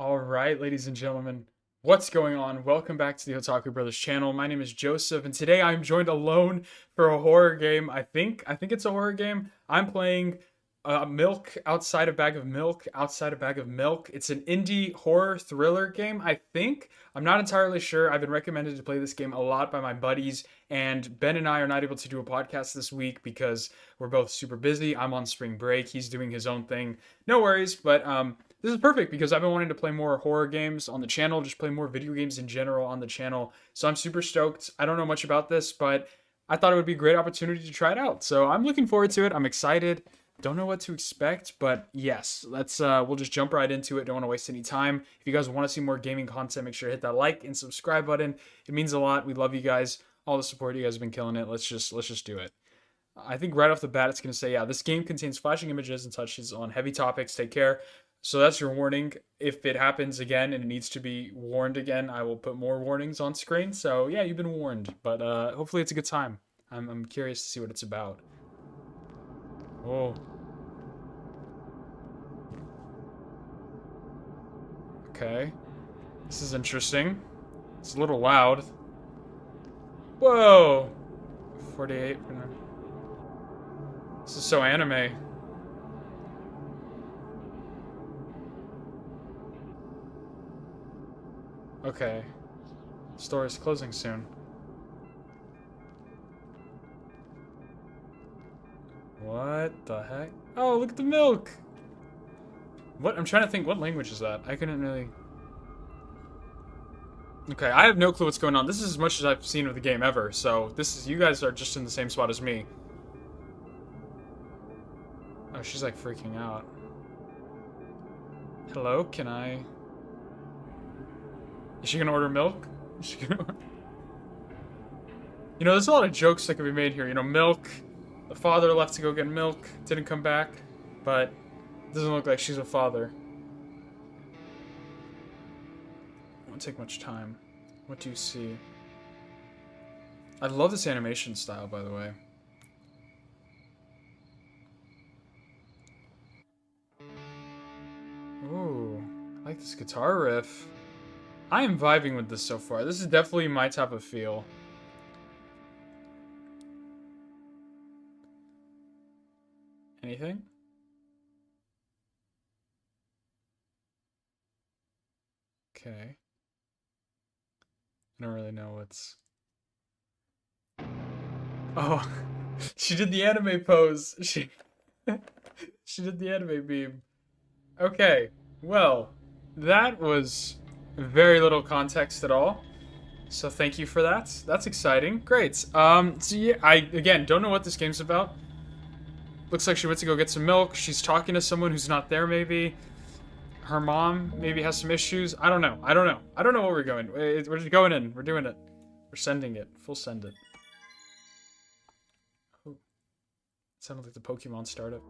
All right, ladies and gentlemen, what's going on? Welcome back to the Otaku Brothers channel. My name is Joseph, and today I'm joined alone for a horror game. I think it's a horror game. I'm playing Milk Outside a Bag of Milk, Outside a Bag of Milk. It's an indie horror thriller game, I think. I'm not entirely sure. I've been recommended to play this game a lot by my buddies, and Ben and I are not able to do a podcast this week because we're both super busy. I'm on spring break. He's doing his own thing. No worries, but this is perfect because I've been wanting to play more horror games on the channel, just play more video games in general on the channel. So I'm super stoked. I don't know much about this, but I thought it would be a great opportunity to try it out. So I'm looking forward to it. I'm excited. Don't know what to expect, but yes, we'll just jump right into it. Don't want to waste any time. If you guys want to see more gaming content, make sure to hit that like and subscribe button. It means a lot. We love you guys. All the support. You guys have been killing it. Let's just do it. I think right off the bat, it's going to say, yeah, this game contains flashing images and touches on heavy topics. Take care. So that's your warning. If it happens again and it needs to be warned again, I will put more warnings on screen. So yeah, you've been warned, but hopefully it's a good time. I'm curious to see what it's about. Oh. Okay. This is interesting. It's a little loud. Whoa. 48. This is so anime. Okay. Store is closing soon. What the heck? Oh, look at the milk! What? I'm trying to think, what language is that? I couldn't really... Okay, I have no clue what's going on. This is as much as I've seen of the game ever, so you guys are just in the same spot as me. Oh, she's like freaking out. Hello, can I... Is she gonna order milk? Is she gonna order... You know, there's a lot of jokes that can be made here. You know, milk. The father left to go get milk, didn't come back, but it doesn't look like she's a father. Won't take much time. What do you see? I love this animation style, by the way. Ooh, I like this guitar riff. I am vibing with this so far. This is definitely my type of feel. Anything? Okay. I don't really know what's... Oh, she did the anime pose. She did the anime beam. Okay, well, that was very little context at all. So thank you for that. That's exciting. Great. So yeah, I again don't know what this game's about. Looks like she went to go get some milk. She's talking to someone who's not there, maybe. Her mom maybe has some issues. I don't know. I don't know where we're going. We're just going in. We're doing it. We're sending it. Full send it. Oh. Sounded like the Pokemon startup.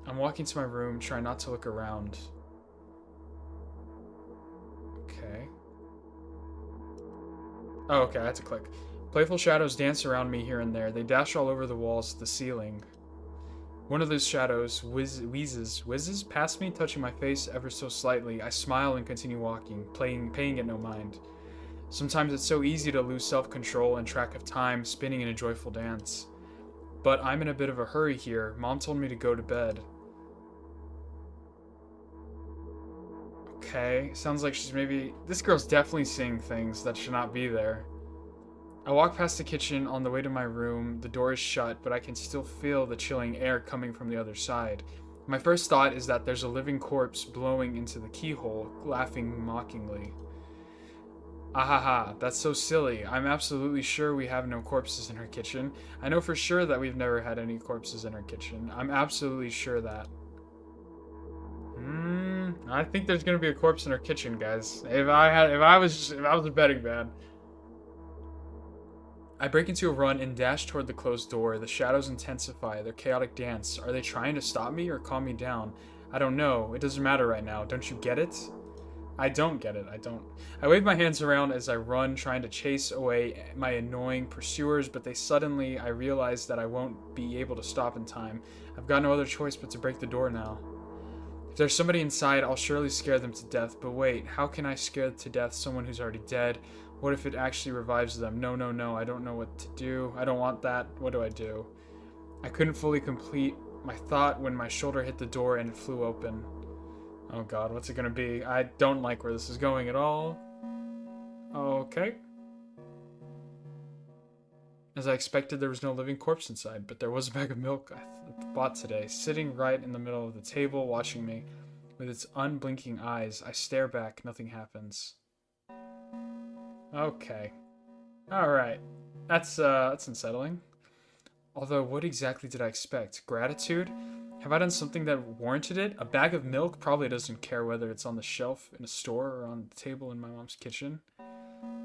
I'm walking to my room, trying not to look around. Okay. Oh, okay, I had to click. Playful shadows dance around me here and there. They dash all over the walls, the ceiling. One of those shadows whizzes past me, touching my face ever so slightly. I smile and continue walking, paying it no mind. Sometimes it's so easy to lose self-control and track of time, spinning in a joyful dance. But I'm in a bit of a hurry here. Mom told me to go to bed. Okay, sounds like she's maybe... This girl's definitely seeing things that should not be there. I walk past the kitchen on the way to my room. The door is shut, but I can still feel the chilling air coming from the other side. My first thought is that there's a living corpse blowing into the keyhole, laughing mockingly. Ahaha, that's so silly. I'm absolutely sure we have no corpses in her kitchen. I know for sure that we've never had any corpses in her kitchen. I'm absolutely sure that. I think there's gonna be a corpse in her kitchen, guys. If I was a betting man. I break into a run and dash toward the closed door. The shadows intensify, their chaotic dance. Are they trying to stop me or calm me down? I don't know. It doesn't matter right now. Don't you get it? I don't get it. I don't. I wave my hands around as I run, trying to chase away my annoying pursuers, but I realize that I won't be able to stop in time. I've got no other choice but to break the door now. If there's somebody inside, I'll surely scare them to death. But wait, how can I scare to death someone who's already dead? What if it actually revives them? No, no, no. I don't know what to do. I don't want that. What do I do? I couldn't fully complete my thought when my shoulder hit the door and it flew open. Oh god, what's it gonna be? I don't like where this is going at all. Okay. As I expected, there was no living corpse inside, but there was a bag of milk I bought today, sitting right in the middle of the table, watching me. With its unblinking eyes, I stare back, nothing happens. Okay. Alright. That's unsettling. Although, what exactly did I expect? Gratitude? Have I done something that warranted it? A bag of milk probably doesn't care whether it's on the shelf in a store or on the table in my mom's kitchen.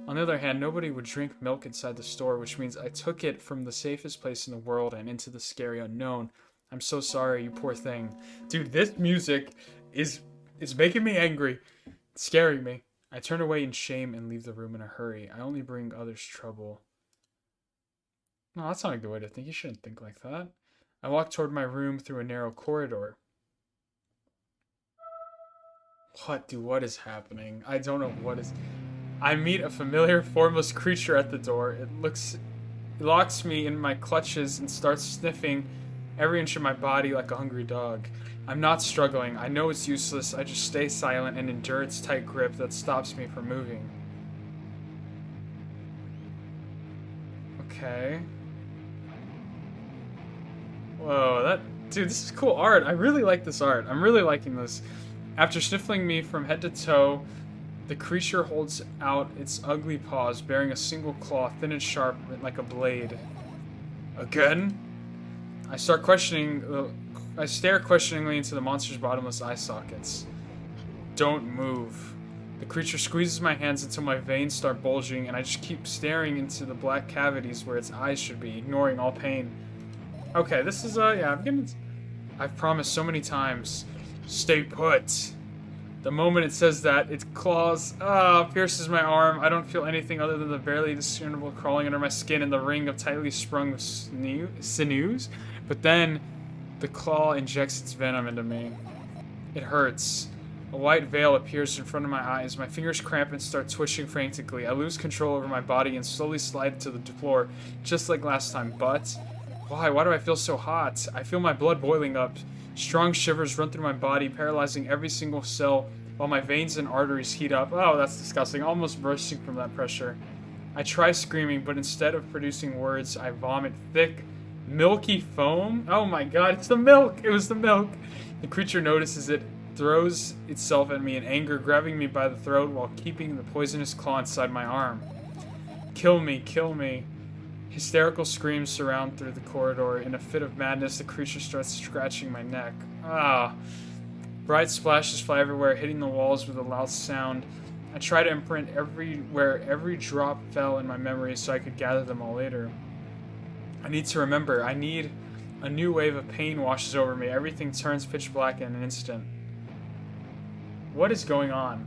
On the other hand, nobody would drink milk inside the store, which means I took it from the safest place in the world and into the scary unknown. I'm so sorry, you poor thing. Dude, this music is making me angry. It's scaring me. I turn away in shame and leave the room in a hurry. I only bring others trouble. No, that's not a good way to think. You shouldn't think like that. I walk toward my room through a narrow corridor. What is happening? I don't know what is... I meet a familiar, formless creature at the door. It locks me in my clutches and starts sniffing every inch of my body like a hungry dog. I'm not struggling. I know it's useless. I just stay silent and endure its tight grip that stops me from moving. Okay. Whoa, dude, this is cool art. I really like this art. I'm really liking this. After sniffling me from head to toe, the creature holds out its ugly paws, bearing a single claw, thin and sharp like a blade. Again? I stare questioningly into the monster's bottomless eye sockets. Don't move. The creature squeezes my hands until my veins start bulging, and I just keep staring into the black cavities where its eyes should be, ignoring all pain. Okay, this is, yeah, I've promised so many times. Stay put. The moment it says that, its claws, pierces my arm. I don't feel anything other than the barely discernible crawling under my skin and the ring of tightly sprung sinews. But then, the claw injects its venom into me. It hurts. A white veil appears in front of my eyes. My fingers cramp and start twitching frantically. I lose control over my body and slowly slide to the floor, just like last time. But why? Why do I feel so hot? I feel my blood boiling up. Strong shivers run through my body, paralyzing every single cell, while my veins and arteries heat up. Oh, that's disgusting. Almost bursting from that pressure. I try screaming, but instead of producing words, I vomit thick, milky foam. Oh my god, it's the milk! It was the milk! The creature notices it, throws itself at me in anger, grabbing me by the throat while keeping the poisonous claw inside my arm. Kill me, kill me. Hysterical screams surround through the corridor. In a fit of madness, the creature starts scratching my neck. Ah. Bright splashes fly everywhere, hitting the walls with a loud sound. I try to imprint where every drop fell in my memory so I could gather them all later. I need to remember. I need... A new wave of pain washes over me. Everything turns pitch black in an instant. What is going on?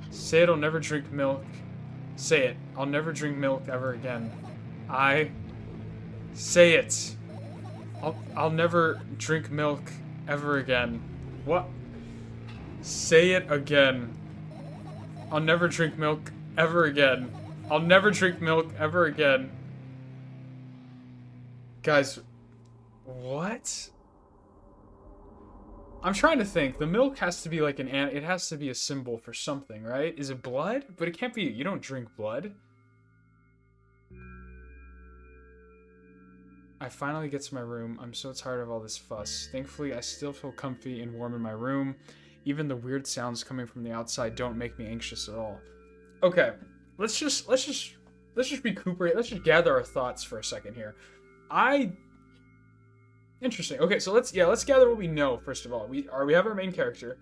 Say it, I'll never drink milk. Say it. I'll never drink milk ever again. Say it. I'll never drink milk ever again. What? Say it again. I'll never drink milk ever again. I'll never drink milk ever again. Guys, what? I'm trying to think. The milk has to be like it has to be a symbol for something, right? Is it blood? But it can't be, you don't drink blood. I finally get to my room. I'm so tired of all this fuss. Thankfully, I still feel comfy and warm in my room. Even the weird sounds coming from the outside don't make me anxious at all. Okay, let's just recuperate. Let's just gather our thoughts for a second here. Interesting. Okay, so let's gather what we know first of all. We have our main character.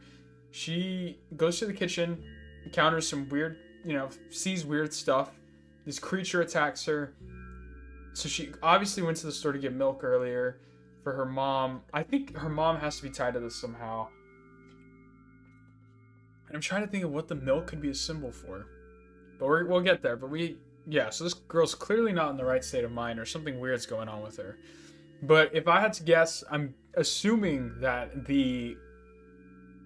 She goes to the kitchen, encounters some weird, sees weird stuff. This creature attacks her. So she obviously went to the store to get milk earlier for her mom. I think her mom has to be tied to this somehow. And I'm trying to think of what the milk could be a symbol for. But we'll get there. But yeah, so this girl's clearly not in the right state of mind, or something weird's going on with her. But if I had to guess, I'm assuming that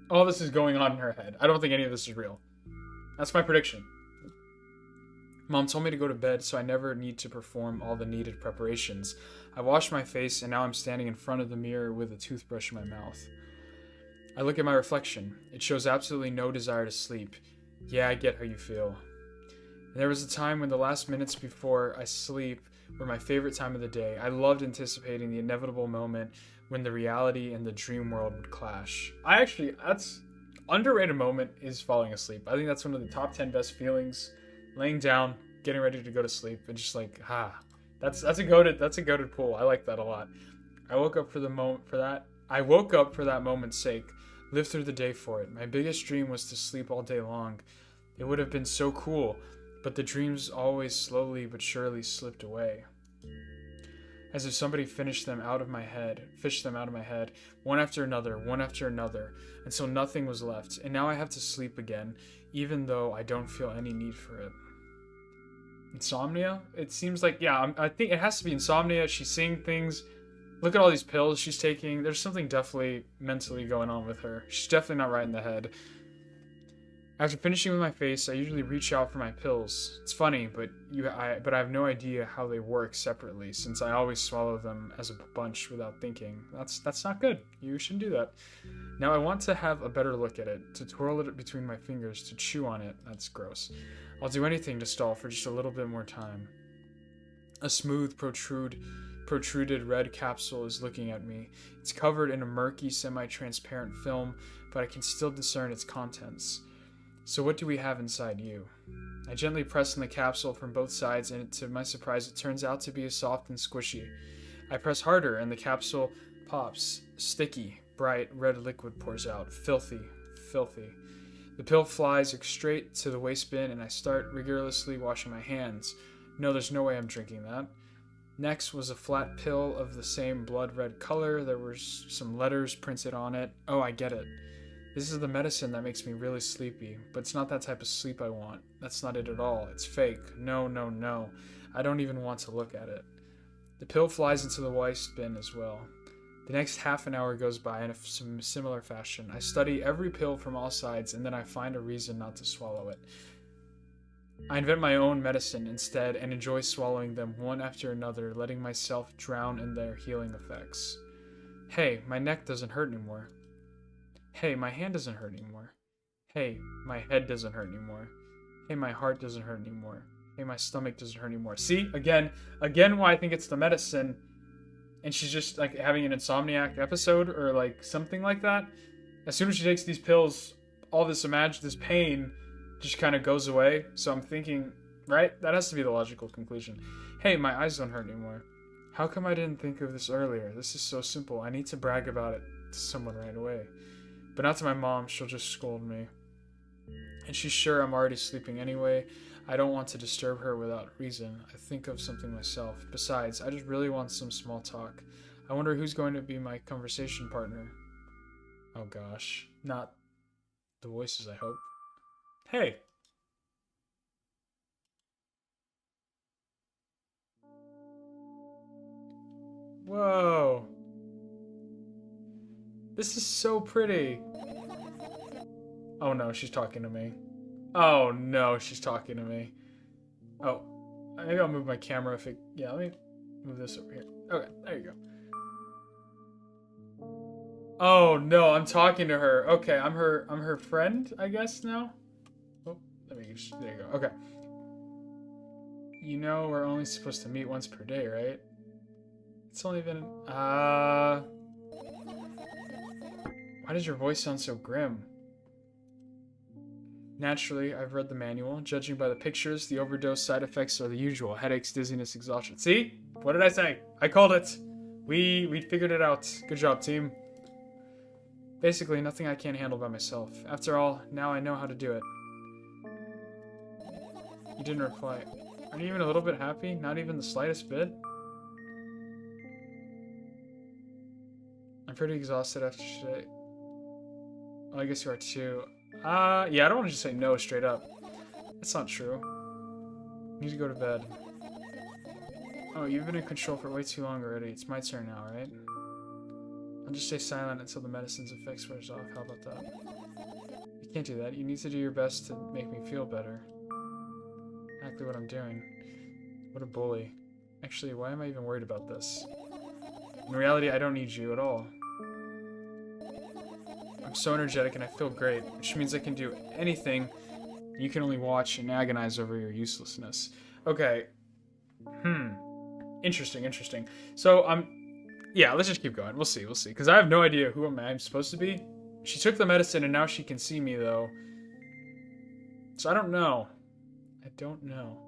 all this is going on in her head. I don't think any of this is real. That's my prediction. Mom told me to go to bed so I never need to perform all the needed preparations. I washed my face and now I'm standing in front of the mirror with a toothbrush in my mouth. I look at my reflection. It shows absolutely no desire to sleep. Yeah, I get how you feel. And there was a time when the last minutes before I sleep were my favorite time of the day. I loved anticipating the inevitable moment when the reality and the dream world would clash. That's underrated moment is falling asleep. I think that's one of the top 10 best feelings. Laying down, getting ready to go to sleep, and just like, that's a goated pull. I like that a lot. I woke up for that moment's sake. Lived through the day for it. My biggest dream was to sleep all day long. It would have been so cool, but the dreams always slowly but surely slipped away. As if somebody fished them out of my head, one after another, until nothing was left, and now I have to sleep again, even though I don't feel any need for it. Insomnia? It seems like, yeah, I think it has to be insomnia. She's seeing things. Look at all these pills she's taking. There's something definitely mentally going on with her. She's definitely not right in the head. After finishing with my face, I usually reach out for my pills. It's funny, but I have no idea how they work separately, since I always swallow them as a bunch without thinking. That's not good. You shouldn't do that. Now I want to have a better look at it, to twirl it between my fingers, to chew on it. That's gross. I'll do anything to stall for just a little bit more time. A smooth, protruded red capsule is looking at me. It's covered in a murky, semi-transparent film, but I can still discern its contents. So what do we have inside you? I gently press on the capsule from both sides, and to my surprise, it turns out to be soft and squishy. I press harder, and the capsule pops. Sticky, bright, red liquid pours out. Filthy. The pill flies straight to the waste bin, and I start rigorously washing my hands. No, there's no way I'm drinking that. Next was a flat pill of the same blood red color. There were some letters printed on it. Oh, I get it. This is the medicine that makes me really sleepy, but it's not that type of sleep I want. That's not it at all. It's fake. No. I don't even want to look at it. The pill flies into the waste bin as well. The next half an hour goes by in some similar fashion. I study every pill from all sides, and then I find a reason not to swallow it. I invent my own medicine instead and enjoy swallowing them one after another, letting myself drown in their healing effects. Hey, my neck doesn't hurt anymore. Hey, my hand doesn't hurt anymore. Hey, my head doesn't hurt anymore. Hey, my heart doesn't hurt anymore. Hey, my stomach doesn't hurt anymore. See, again why I think it's the medicine, and she's just like having an insomniac episode or like something like that. As soon as she takes these pills, all this pain just kind of goes away. So I'm thinking, right? That has to be the logical conclusion. Hey, my eyes don't hurt anymore. How come I didn't think of this earlier? This is so simple. I need to brag about it to someone right away. But not to my mom, she'll just scold me. And she's sure I'm already sleeping anyway. I don't want to disturb her without reason. I think of something myself. Besides, I just really want some small talk. I wonder who's going to be my conversation partner. Oh gosh. Not the voices, I hope. Hey! Whoa! This is so pretty. Oh no, she's talking to me. Oh no, she's talking to me. Oh, maybe I'll move my camera if it... Yeah, let me move this over here. Okay, there you go. Oh no, I'm talking to her. Okay, I'm her friend, I guess now. Oh, there you go. Okay. You know we're only supposed to meet once per day, right? It's only been... Why does your voice sound so grim? Naturally, I've read the manual. Judging by the pictures, the overdose side effects are the usual. Headaches, dizziness, exhaustion. See? What did I say? I called it. We figured it out. Good job, team. Basically, nothing I can't handle by myself. After all, now I know how to do it. You didn't reply. Aren't you even a little bit happy? Not even the slightest bit? I'm pretty exhausted after today. Oh, I guess you are too. Yeah, I don't want to just say no straight up. That's not true. You need to go to bed. Oh, you've been in control for way too long already. It's my turn now, right? I'll just stay silent until the medicine's effects wears off. How about that? You can't do that. You need to do your best to make me feel better. Exactly what I'm doing. What a bully. Actually, why am I even worried about this? In reality, I don't need you at all. I'm so energetic and I feel great, which means I can do anything. You can only watch and agonize over your uselessness. Okay. Interesting, interesting. So, yeah, let's just keep going. We'll see, because I have no idea who I'm supposed to be. She took the medicine and now she can see me, though. So I don't know. I don't know.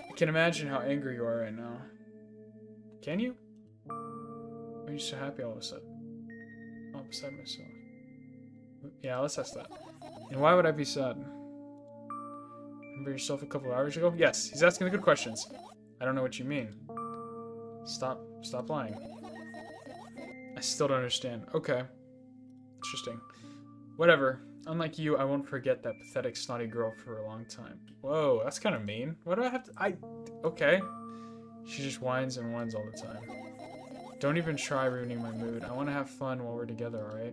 I can imagine how angry you are right now. Can you? Why are you so happy all of a sudden? Oh, I'm beside myself. Yeah, let's test that. And why would I be sad? Remember yourself a couple of hours ago? Yes, he's asking the good questions. I don't know what you mean. Stop lying. I still don't understand. Okay. Interesting. Whatever. Unlike you, I won't forget that pathetic, snotty girl for a long time. Whoa, that's kind of mean. What do I have to... Okay. She just whines and whines all the time. Don't even try ruining my mood. I want to have fun while we're together, alright?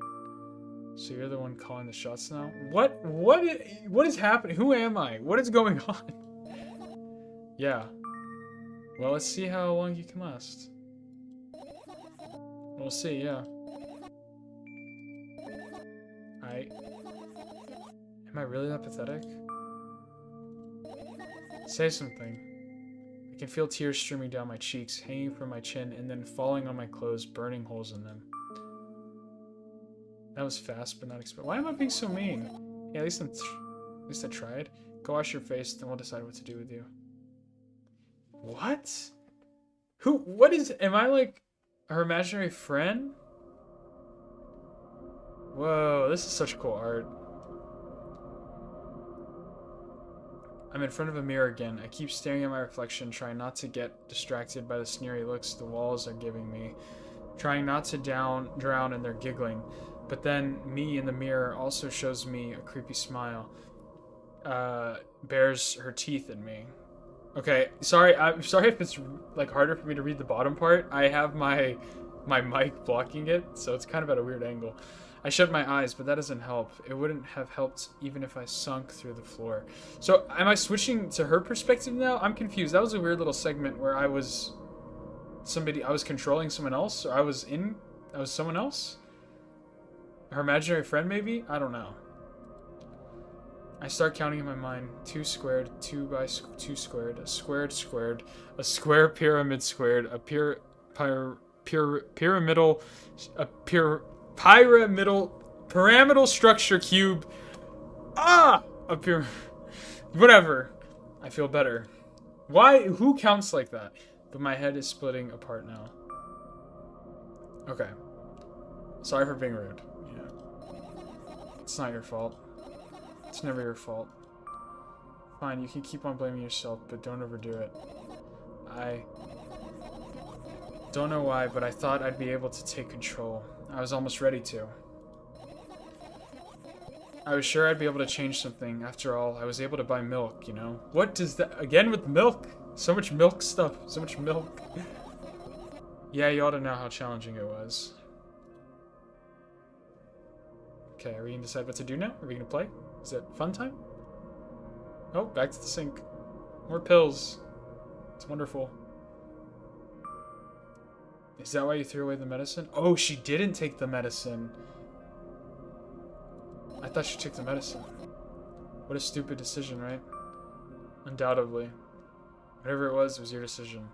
So you're the one calling the shots now? What is happening? Who am I? What is going on? Yeah. Well, let's see how long you can last. We'll see, yeah. Am I really that pathetic? Say something. I can feel tears streaming down my cheeks, hanging from my chin, and then falling on my clothes, burning holes in them. That was fast, but not expected. Why am I being so mean? Yeah, at least I tried. Go wash your face, then we'll decide what to do with you. What? Am I like her imaginary friend? Whoa, this is such cool art. I'm in front of a mirror again. I keep staring at my reflection, trying not to get distracted by the sneery looks the walls are giving me. Trying not to drown in their giggling. But then, me in the mirror also shows me a creepy smile. Bares her teeth at me. Okay, I'm sorry if it's like harder for me to read the bottom part. I have my mic blocking it, so it's kind of at a weird angle. I shut my eyes, but that doesn't help. It wouldn't have helped even if I sunk through the floor. So, am I switching to her perspective now? I'm confused. That was a weird little segment where I was controlling someone else, or I was someone else? Her imaginary friend, maybe? I don't know. I start counting in my mind. 2 squared, 2 by 2 squared, a squared squared, a square pyramid squared, a pyramidal structure cube. Whatever. I feel better. Why? Who counts like that? But my head is splitting apart now. Okay. Sorry for being rude. Yeah. It's not your fault. It's never your fault. Fine, you can keep on blaming yourself, but don't overdo it. I don't know why, but I thought I'd be able to take control. I was almost ready to. I was sure I'd be able to change something. After all, I was able to buy milk, you know? What does that... Again with milk? So much milk stuff. So much milk. Yeah, you ought to know how challenging it was. Okay, are we gonna decide what to do now? Are we gonna play? Is it fun time? Oh, back to the sink. More pills. It's wonderful. Is that why you threw away the medicine? Oh, she didn't take the medicine. I thought she took the medicine. What a stupid decision, right? Undoubtedly. Whatever it was your decision.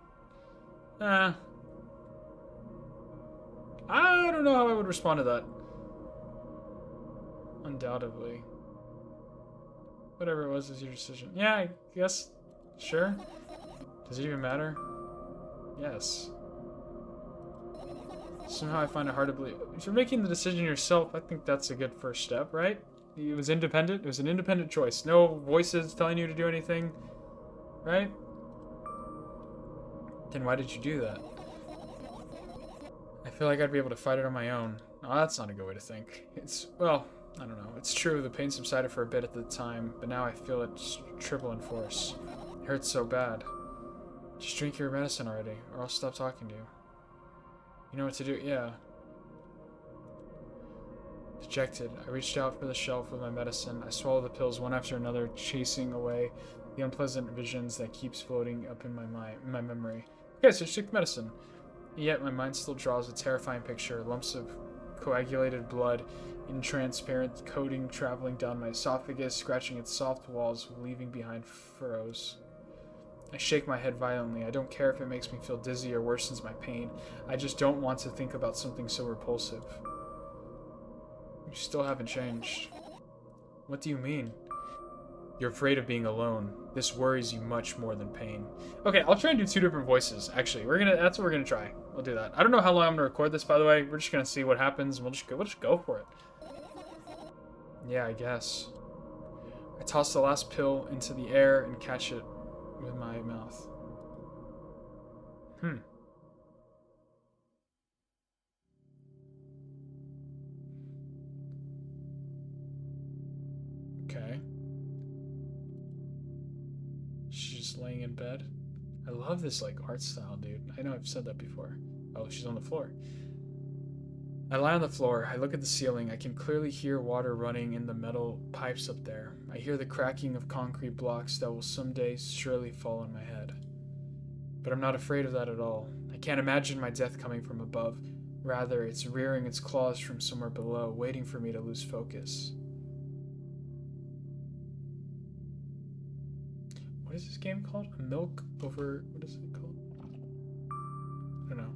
I don't know how I would respond to that. Undoubtedly. Whatever it was your decision. Yeah, I guess. Sure. Does it even matter? Yes. Somehow I find it hard to believe. If you're making the decision yourself, I think that's a good first step, right? It was independent. It was an independent choice. No voices telling you to do anything, right? Then why did you do that? I feel like I'd be able to fight it on my own. Oh, that's not a good way to think. Well, I don't know. It's true, the pain subsided for a bit at the time, but now I feel it triple in force. It hurts so bad. Just drink your medicine already, or I'll stop talking to you. You know what to do? Yeah. Dejected, I reached out for the shelf with my medicine. I swallowed the pills one after another, chasing away the unpleasant visions that keeps floating up in my memory. Okay, so just took medicine. Yet my mind still draws a terrifying picture, lumps of coagulated blood in transparent coating traveling down my esophagus, scratching its soft walls, leaving behind furrows. I shake my head violently. I don't care if it makes me feel dizzy or worsens my pain. I just don't want to think about something so repulsive. You still haven't changed. What do you mean? You're afraid of being alone. This worries you much more than pain. Okay, I'll try and do 2 different voices. Actually, that's what we're gonna try. We'll do that. I don't know how long I'm gonna record this, by the way. We're just gonna see what happens. We'll just go for it. Yeah, I guess. I toss the last pill into the air and catch it with my mouth. Okay. She's just laying in bed. I love this, like, art style, dude. I know I've said that before. Oh, she's on the floor. I lie on the floor. I look at the ceiling. I can clearly hear water running in the metal pipes up there. I hear the cracking of concrete blocks that will someday surely fall on my head. But I'm not afraid of that at all. I can't imagine my death coming from above. Rather, it's rearing its claws from somewhere below, waiting for me to lose focus. What is this game called? A milk over... What is it called? I don't know.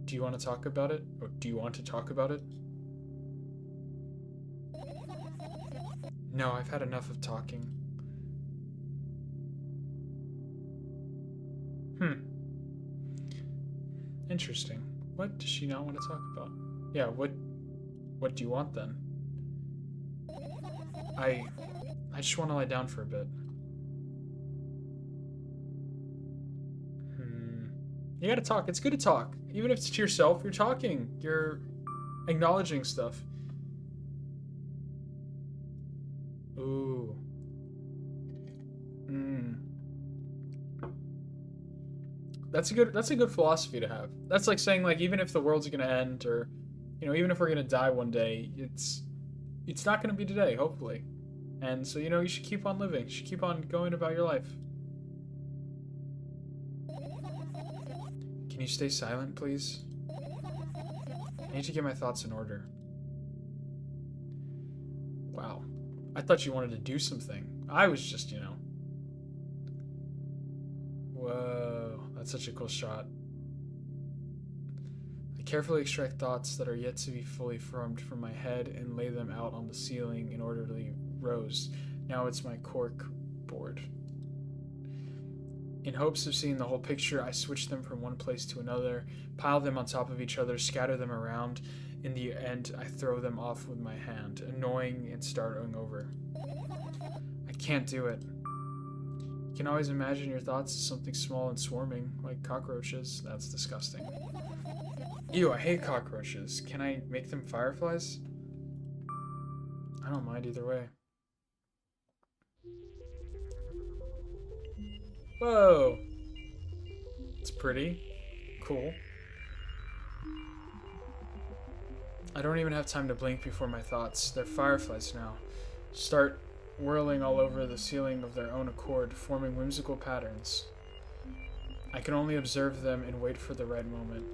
Do you want to talk about it? Or do you want to talk about it? No, I've had enough of talking. Interesting. What does she not want to talk about? Yeah, what do you want then? I just want to lie down for a bit. You gotta talk. It's good to talk. Even if it's to yourself, you're talking. You're acknowledging stuff. Ooh. That's a good philosophy to have. That's like saying, like, even if the world's gonna end, or, you know, even if we're gonna die one day, it's not gonna be today, hopefully. And so, you know, you should keep on living. You should keep on going about your life. Can you stay silent, please? I need to get my thoughts in order. Wow. I thought you wanted to do something. I was just, you know. Whoa. That's such a cool shot. I carefully extract thoughts that are yet to be fully formed from my head and lay them out on the ceiling in orderly rows. Now it's my cork board. In hopes of seeing the whole picture, I switch them from one place to another, pile them on top of each other, scatter them around. In the end, I throw them off with my hand, annoying and starting over. I can't do it. You can always imagine your thoughts as something small and swarming, like cockroaches. That's disgusting. Ew, I hate cockroaches. Can I make them fireflies? I don't mind either way. Whoa! It's pretty. Cool. I don't even have time to blink before my thoughts. They're fireflies now. Start whirling all over the ceiling of their own accord, forming whimsical patterns. I can only observe them and wait for the right moment.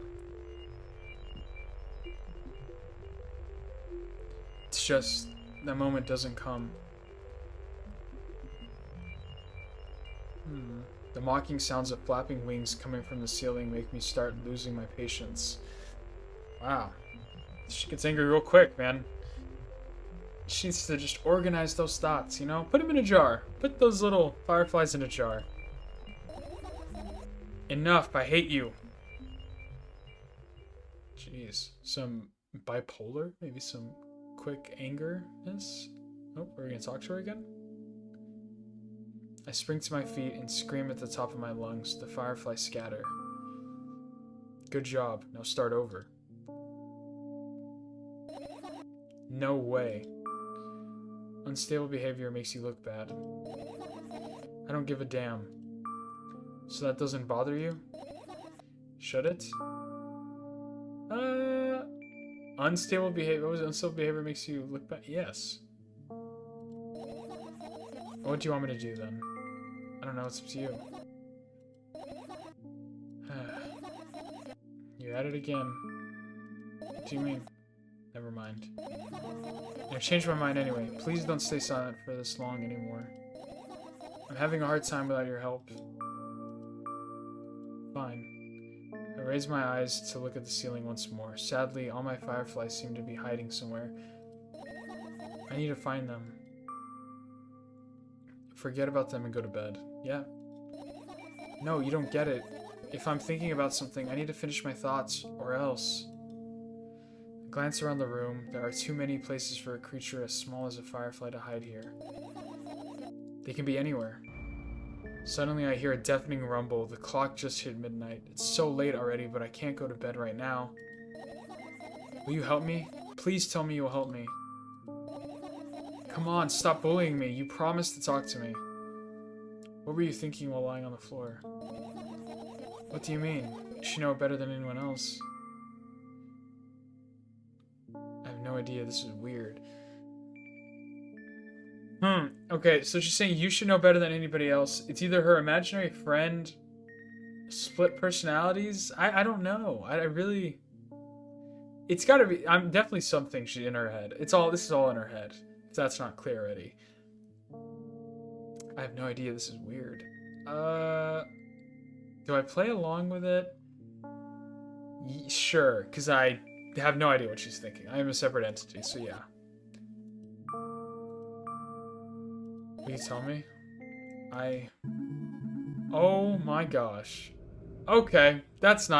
It's just, that moment doesn't come. The mocking sounds of flapping wings coming from the ceiling make me start losing my patience. Wow. She gets angry real quick, man. She needs to just organize those thoughts, you know? Put them in a jar. Put those little fireflies in a jar. Enough, I hate you. Jeez. Some bipolar? Maybe some quick anger-ness? Oh, are we gonna talk to her again? I spring to my feet and scream at the top of my lungs. The fireflies scatter. Good job. Now start over. No way. Unstable behavior makes you look bad. I don't give a damn. So that doesn't bother you? Should it? Unstable behavior. What was it? Unstable behavior makes you look bad? Yes. What do you want me to do then? I don't know. It's up to you. You at it again. What do you mean? Never mind. I've changed my mind anyway. Please don't stay silent for this long anymore. I'm having a hard time without your help. Fine. I raise my eyes to look at the ceiling once more. Sadly, all my fireflies seem to be hiding somewhere. I need to find them. Forget about them and go to bed. Yeah. No, you don't get it. If I'm thinking about something, I need to finish my thoughts, or else. I glance around the room. There are too many places for a creature as small as a firefly to hide here. They can be anywhere. Suddenly I hear a deafening rumble. The clock just hit midnight. It's so late already, but I can't go to bed right now. Will you help me? Please tell me you'll help me. Come on, stop bullying me. You promised to talk to me. What were you thinking while lying on the floor? What do you mean? You should know better than anyone else. I have no idea. This is weird. Okay, so she's saying you should know better than anybody else. It's either her imaginary friend, split personalities. I don't know. I really... It's gotta be... I'm definitely something she's in her head. This is all in her head. If that's not clear already. I have no idea. This is weird. Do I play along with it? Sure, because I have no idea what she's thinking. I am a separate entity, so yeah. Will you tell me? Oh my gosh. Okay, those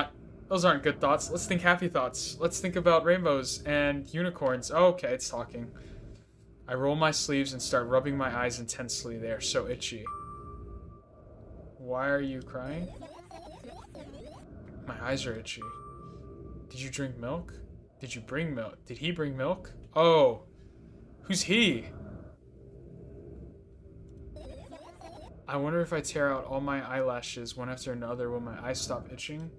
aren't good thoughts. Let's think happy thoughts. Let's think about rainbows and unicorns. Okay, it's talking. I roll my sleeves and start rubbing my eyes intensely. They are so itchy. Why are you crying? My eyes are itchy. Did you drink milk? Did you bring milk? Did he bring milk? Oh. Who's he? I wonder if I tear out all my eyelashes one after another, will my eyes stop itching?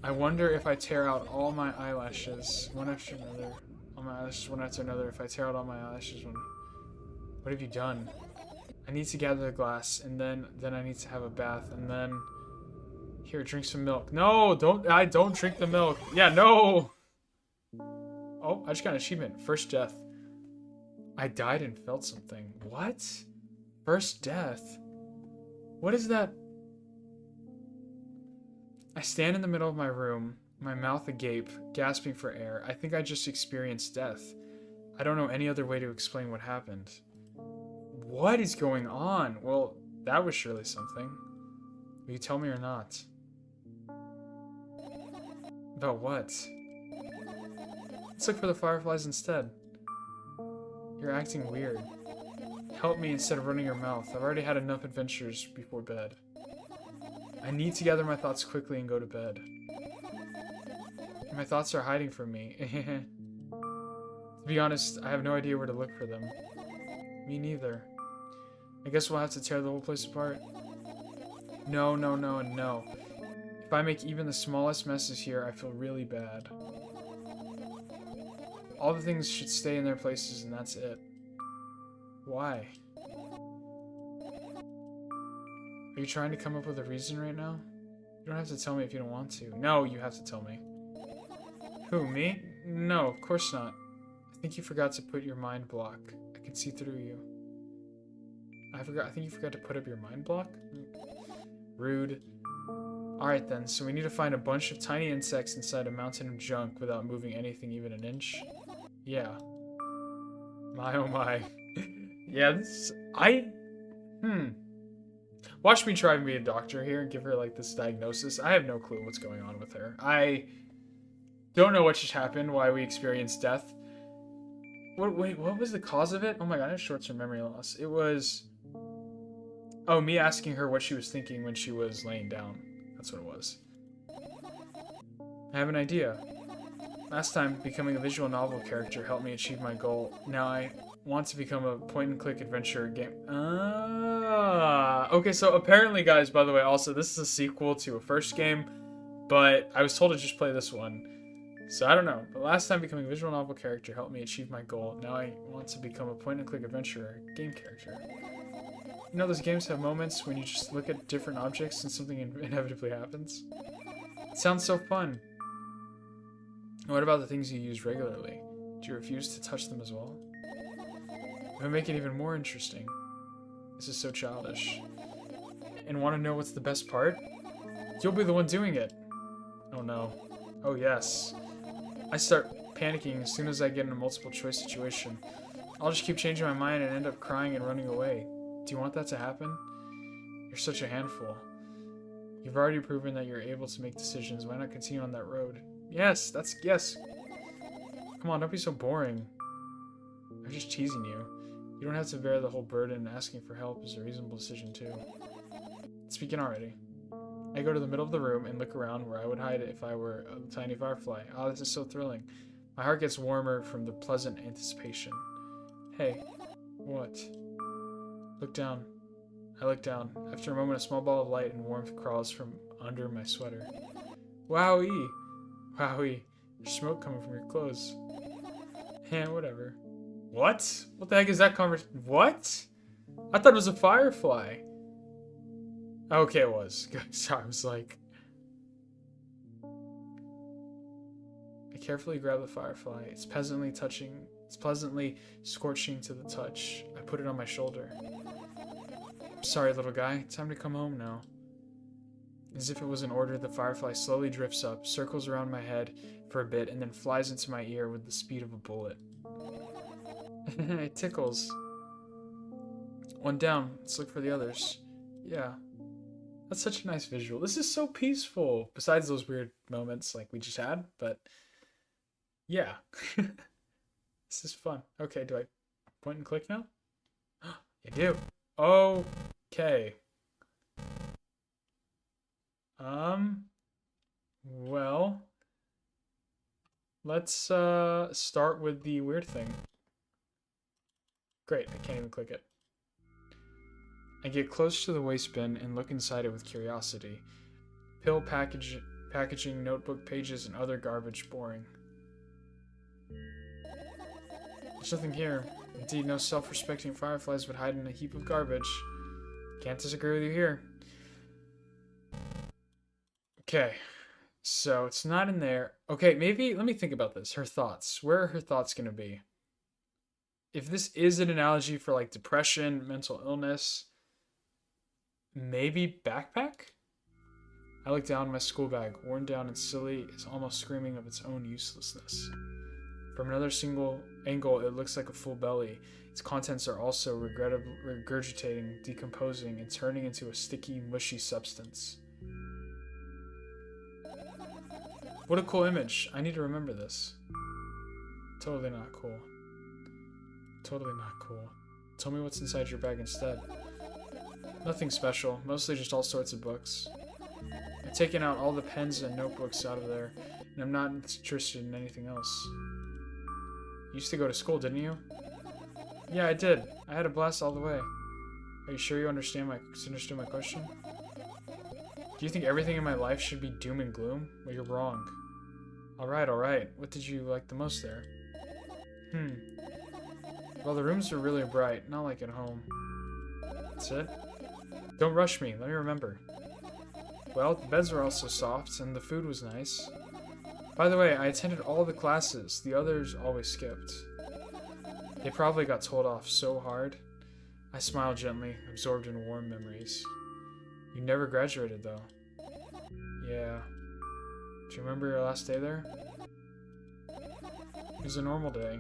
I wonder if I tear out all my eyelashes one after another. All my eyelashes one after another. If I tear out all my eyelashes one... What have you done? I need to gather the glass, and then I need to have a bath, and then... Here, drink some milk. No, don't drink the milk. Yeah, no! Oh, I just got an achievement. First death. I died and felt something. What? First death? What is that? I stand in the middle of my room, my mouth agape, gasping for air. I think I just experienced death. I don't know any other way to explain what happened. What is going on? Well, that was surely something. Will you tell me or not? About what? Let's look for the fireflies instead. You're acting weird. Help me instead of running your mouth. I've already had enough adventures before bed. I need to gather my thoughts quickly and go to bed. My thoughts are hiding from me. To be honest, I have no idea where to look for them. Me neither. I guess we'll have to tear the whole place apart. No, no, no, and no. If I make even the smallest messes here, I feel really bad. All the things should stay in their places and that's it. Why? Are you trying to come up with a reason right now? You don't have to tell me if you don't want to. No, you have to tell me. Who, me? No, of course not. I think you forgot to put your mind block. I can see through you. I think you forgot to put up your mind block? Rude. Alright then, so we need to find a bunch of tiny insects inside a mountain of junk without moving anything even an inch? Yeah. My oh my. Yeah, this... Watch me try and be a doctor here and give her, like, this diagnosis. I have no clue what's going on with her. I don't know what just happened, why we experienced death. Wait, what was the cause of it? Oh my god, I have short-term memory loss. It was... Oh, me asking her what she was thinking when she was laying down. That's what it was. I have an idea. Last time, becoming a visual novel character helped me achieve my goal. Now I Want to become a point-and-click adventure game. Ah, okay, so apparently, guys, by the way, also, this is a sequel to a first game, but I was told to just play this one. So I don't know, but last time becoming a visual novel character helped me achieve my goal. Now I want to become a point-and-click adventure game character. You know those games have moments when you just look at different objects and something inevitably happens? It sounds so fun. What about the things you use regularly? Do you refuse to touch them as well? It would make it even more interesting. This is so childish. And want to know what's the best part? You'll be the one doing it. Oh no. Oh yes. I start panicking as soon as I get in a multiple choice situation. I'll just keep changing my mind and end up crying and running away. Do you want that to happen? You're such a handful. You've already proven that you're able to make decisions. Why not continue on that road? Yes, yes. Come on, don't be so boring. I'm just teasing you. You don't have to bear the whole burden. Asking for help is a reasonable decision too. Let's begin already. I go to the middle of the room and look around where I would hide if I were a tiny firefly. Oh, this is so thrilling. My heart gets warmer from the pleasant anticipation. Hey, what? Look down. I look down. After a moment, a small ball of light and warmth crawls from under my sweater. Wowee! Wowee. There's smoke coming from your clothes. Whatever. What? What the heck is that conversation? What? I thought it was a firefly. Okay, it was. Good. Sorry, I was like... I carefully grab the firefly. It's pleasantly scorching to the touch. I put it on my shoulder. Sorry, little guy. Time to come home now. As if it was an order, the firefly slowly drifts up, circles around my head for a bit, and then flies into my ear with the speed of a bullet. It tickles. One down. Let's look for the others. Yeah. That's such a nice visual. This is so peaceful. Besides those weird moments like we just had, but yeah. This is fun. Okay, do I point and click now? I do. Okay. Well, let's start with the weird thing. Great, I can't even click it. I get close to the waste bin and look inside it with curiosity. Pill packaging, notebook pages, and other garbage boring. There's nothing here. Indeed, no self-respecting fireflies would hide in a heap of garbage. Can't disagree with you here. Okay, so it's not in there. Okay, maybe, let me think about this. Her thoughts. Where are her thoughts going to be? If this is an analogy for like depression, mental illness, maybe backpack? I look down at my school bag, worn down and silly, is almost screaming of its own uselessness. From another single angle, it looks like a full belly. Its contents are also regurgitating, decomposing, and turning into a sticky, mushy substance. What a cool image. I need to remember this. Totally not cool. Totally not cool. Tell me what's inside your bag instead. Nothing special, mostly just all sorts of books. I've taken out all the pens and notebooks out of there, and I'm not interested in anything else. You used to go to school, didn't you? Yeah, I did. I had a blast all the way. Are you sure you understood my question? Do you think everything in my life should be doom and gloom? Well, you're wrong. Alright. What did you like the most there? Well, the rooms were really bright, not like at home. That's it? Don't rush me, let me remember. Well, the beds were also soft, and the food was nice. By the way, I attended all the classes. The others always skipped. They probably got told off so hard. I smiled gently, absorbed in warm memories. You never graduated, though. Yeah. Do you remember your last day there? It was a normal day.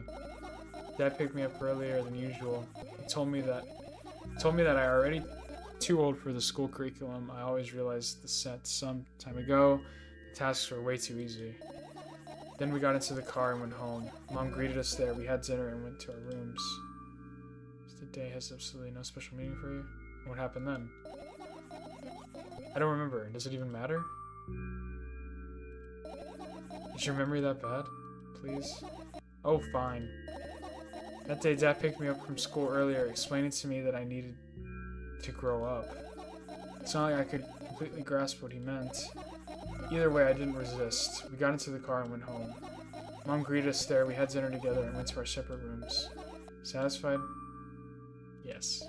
Dad picked me up earlier than usual. He told me that I already too old for the school curriculum. I always realized some time ago the tasks were way too easy. Then we got into the car and went home. Mom greeted us there. We had dinner and went to our rooms. The day has absolutely no special meaning for you. What happened then? I don't remember. Does it even matter? Is your memory that bad? Please? Oh, fine. That day, Dad picked me up from school earlier, explaining to me that I needed to grow up. It's not like I could completely grasp what he meant. Either way, I didn't resist. We got into the car and went home. Mom greeted us there, we had dinner together, and went to our separate rooms. Satisfied? Yes.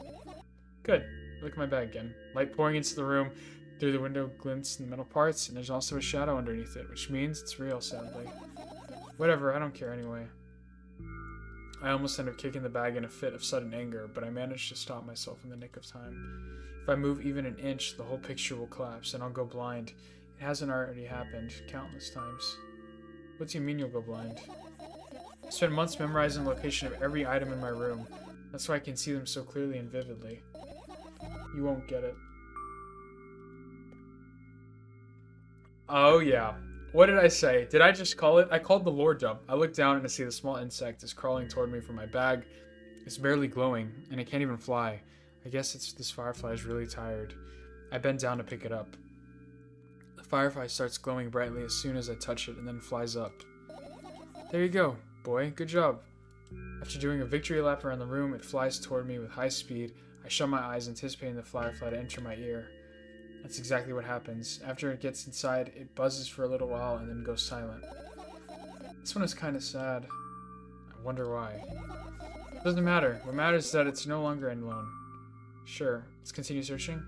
Good. Look at my bag again. Light pouring into the room. Through the window glints in the metal parts, and there's also a shadow underneath it, which means it's real, sadly. Whatever, I don't care anyway. I almost ended up kicking the bag in a fit of sudden anger, but I managed to stop myself in the nick of time. If I move even an inch, the whole picture will collapse, and I'll go blind. It hasn't already happened countless times. What do you mean you'll go blind? I spent months memorizing the location of every item in my room. That's why I can see them so clearly and vividly. You won't get it. Oh yeah. What did I say? Did I just call it? I called the lore dump. I look down and I see the small insect is crawling toward me from my bag. It's barely glowing, and it can't even fly. I guess this firefly is really tired. I bend down to pick it up. The firefly starts glowing brightly as soon as I touch it and then flies up. There you go, boy. Good job. After doing a victory lap around the room, it flies toward me with high speed. I shut my eyes, anticipating the firefly to enter my ear. That's exactly what happens. After it gets inside, it buzzes for a little while and then goes silent. This one is kind of sad. I wonder why. It doesn't matter. What matters is that it's no longer alone. Sure. Let's continue searching.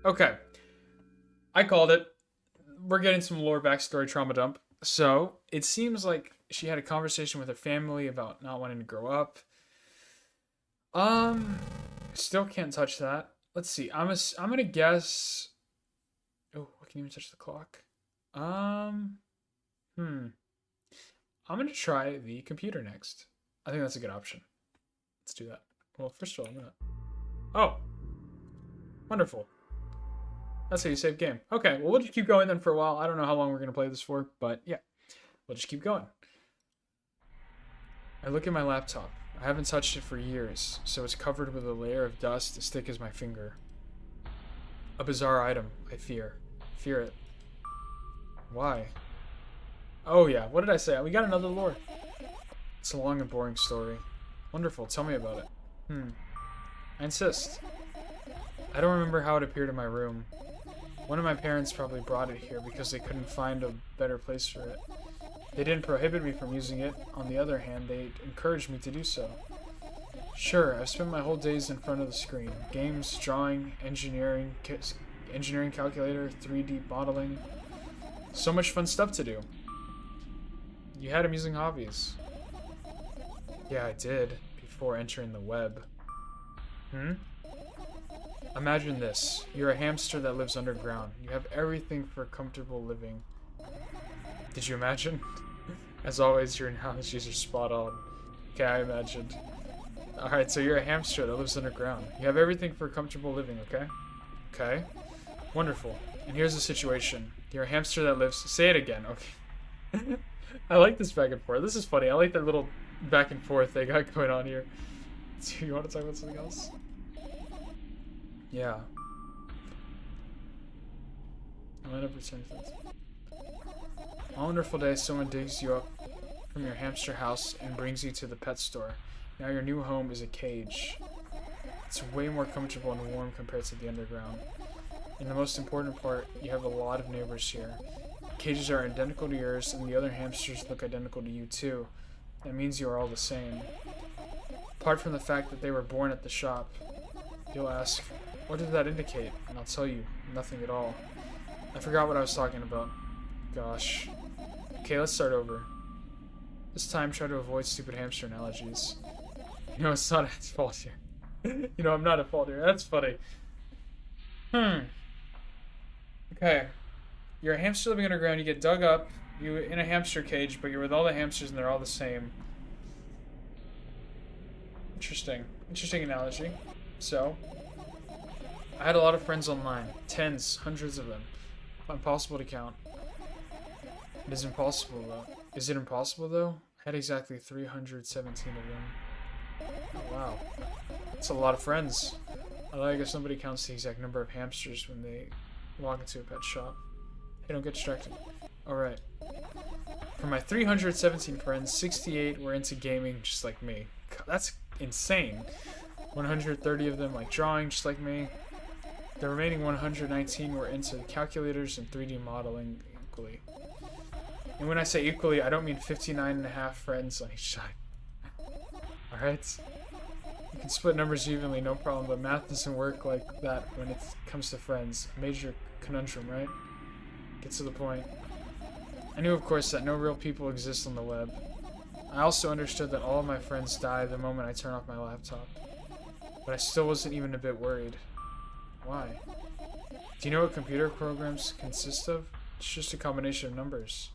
Okay. I called it. We're getting some lore backstory trauma dump. So, it seems like she had a conversation with her family about not wanting to grow up. Still can't touch that. Let's see. I'm gonna guess. Oh, I can even touch the clock. I'm gonna try the computer next. I think that's a good option. Let's do that. Well, first of all, I'm gonna. Oh, wonderful. That's how you save game. Okay, well, we'll just keep going then for a while. I don't know how long we're gonna play this for, but yeah, we'll just keep going. I look at my laptop. I haven't touched it for years, so it's covered with a layer of dust as thick as my finger. A bizarre item, I fear. Fear it. Why? Oh yeah, what did I say? We got another lore. It's a long and boring story. Wonderful, tell me about it. I insist. I don't remember how it appeared in my room. One of my parents probably brought it here because they couldn't find a better place for it. They didn't prohibit me from using it. On the other hand, they encouraged me to do so. Sure, I've spent my whole days in front of the screen. Games, drawing, engineering calculator, 3D modeling. So much fun stuff to do. You had amusing hobbies. Yeah, I did, before entering the web. Imagine this. You're a hamster that lives underground. You have everything for comfortable living. Did you imagine? As always, your analogies are spot on. Okay, I imagined. Alright, so you're a hamster that lives underground. You have everything for comfortable living, okay? Okay. Wonderful. And here's the situation. You're a hamster that lives... Say it again, okay. I like this back and forth. This is funny. I like that little back and forth they got going on here. So you want to talk about something else? Yeah. I might have returned to this. On a wonderful day, someone digs you up from your hamster house and brings you to the pet store. Now your new home is a cage. It's way more comfortable and warm compared to the underground. And the most important part, you have a lot of neighbors here. Cages are identical to yours, and the other hamsters look identical to you too. That means you are all the same. Apart from the fact that they were born at the shop, you'll ask, what did that indicate? And I'll tell you, nothing at all. I forgot what I was talking about. Gosh. Okay, let's start over. This time, try to avoid stupid hamster analogies. You know, it's not its fault here. You know, I'm not at fault here. That's funny. Okay. You're a hamster living underground. You get dug up. You're in a hamster cage, but you're with all the hamsters and they're all the same. Interesting. Interesting analogy. So, I had a lot of friends online. Tens, hundreds of them. Impossible to count. It is impossible, though. Is it impossible, though? I had exactly 317 of them. Oh, wow. That's a lot of friends. I guess nobody counts the exact number of hamsters when they walk into a pet shop. Hey, don't get distracted. Alright. For my 317 friends, 68 were into gaming just like me. that's insane. 130 of them like drawing, just like me. The remaining 119 were into calculators and 3D modeling equally. And when I say equally, I don't mean 59 and a half friends on each side. Alright? You can split numbers evenly, no problem, but math doesn't work like that when it comes to friends. A major conundrum, right? Gets to the point. I knew, of course, that no real people exist on the web. I also understood that all of my friends die the moment I turn off my laptop. But I still wasn't even a bit worried. Why? Do you know what computer programs consist of? It's just a combination of numbers.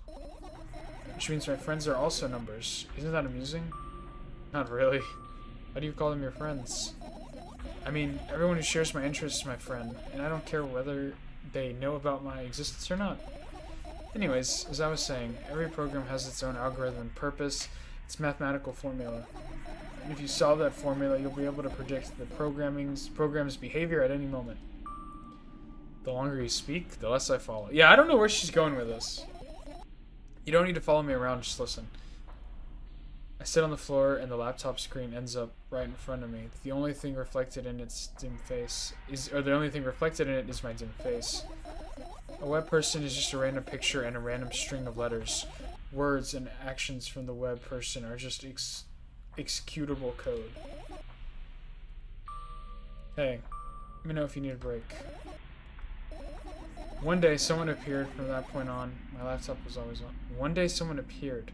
Which means my friends are also numbers. Isn't that amusing? Not really. How do you call them your friends? I mean, everyone who shares my interests is my friend, and I don't care whether they know about my existence or not. Anyways, as I was saying, every program has its own algorithm and purpose, its mathematical formula. And if you solve that formula, you'll be able to predict the program's behavior at any moment. The longer you speak, the less I follow. Yeah, I don't know where she's going with this. You don't need to follow me around, just listen. I sit on the floor and the laptop screen ends up right in front of me. The only thing reflected in its dim face is my dim face. A web person is just a random picture and a random string of letters. Words and actions from the web person are just executable code. Hey, let me know if you need a break. One day someone appeared. From that point on, my laptop was always on. One day someone appeared.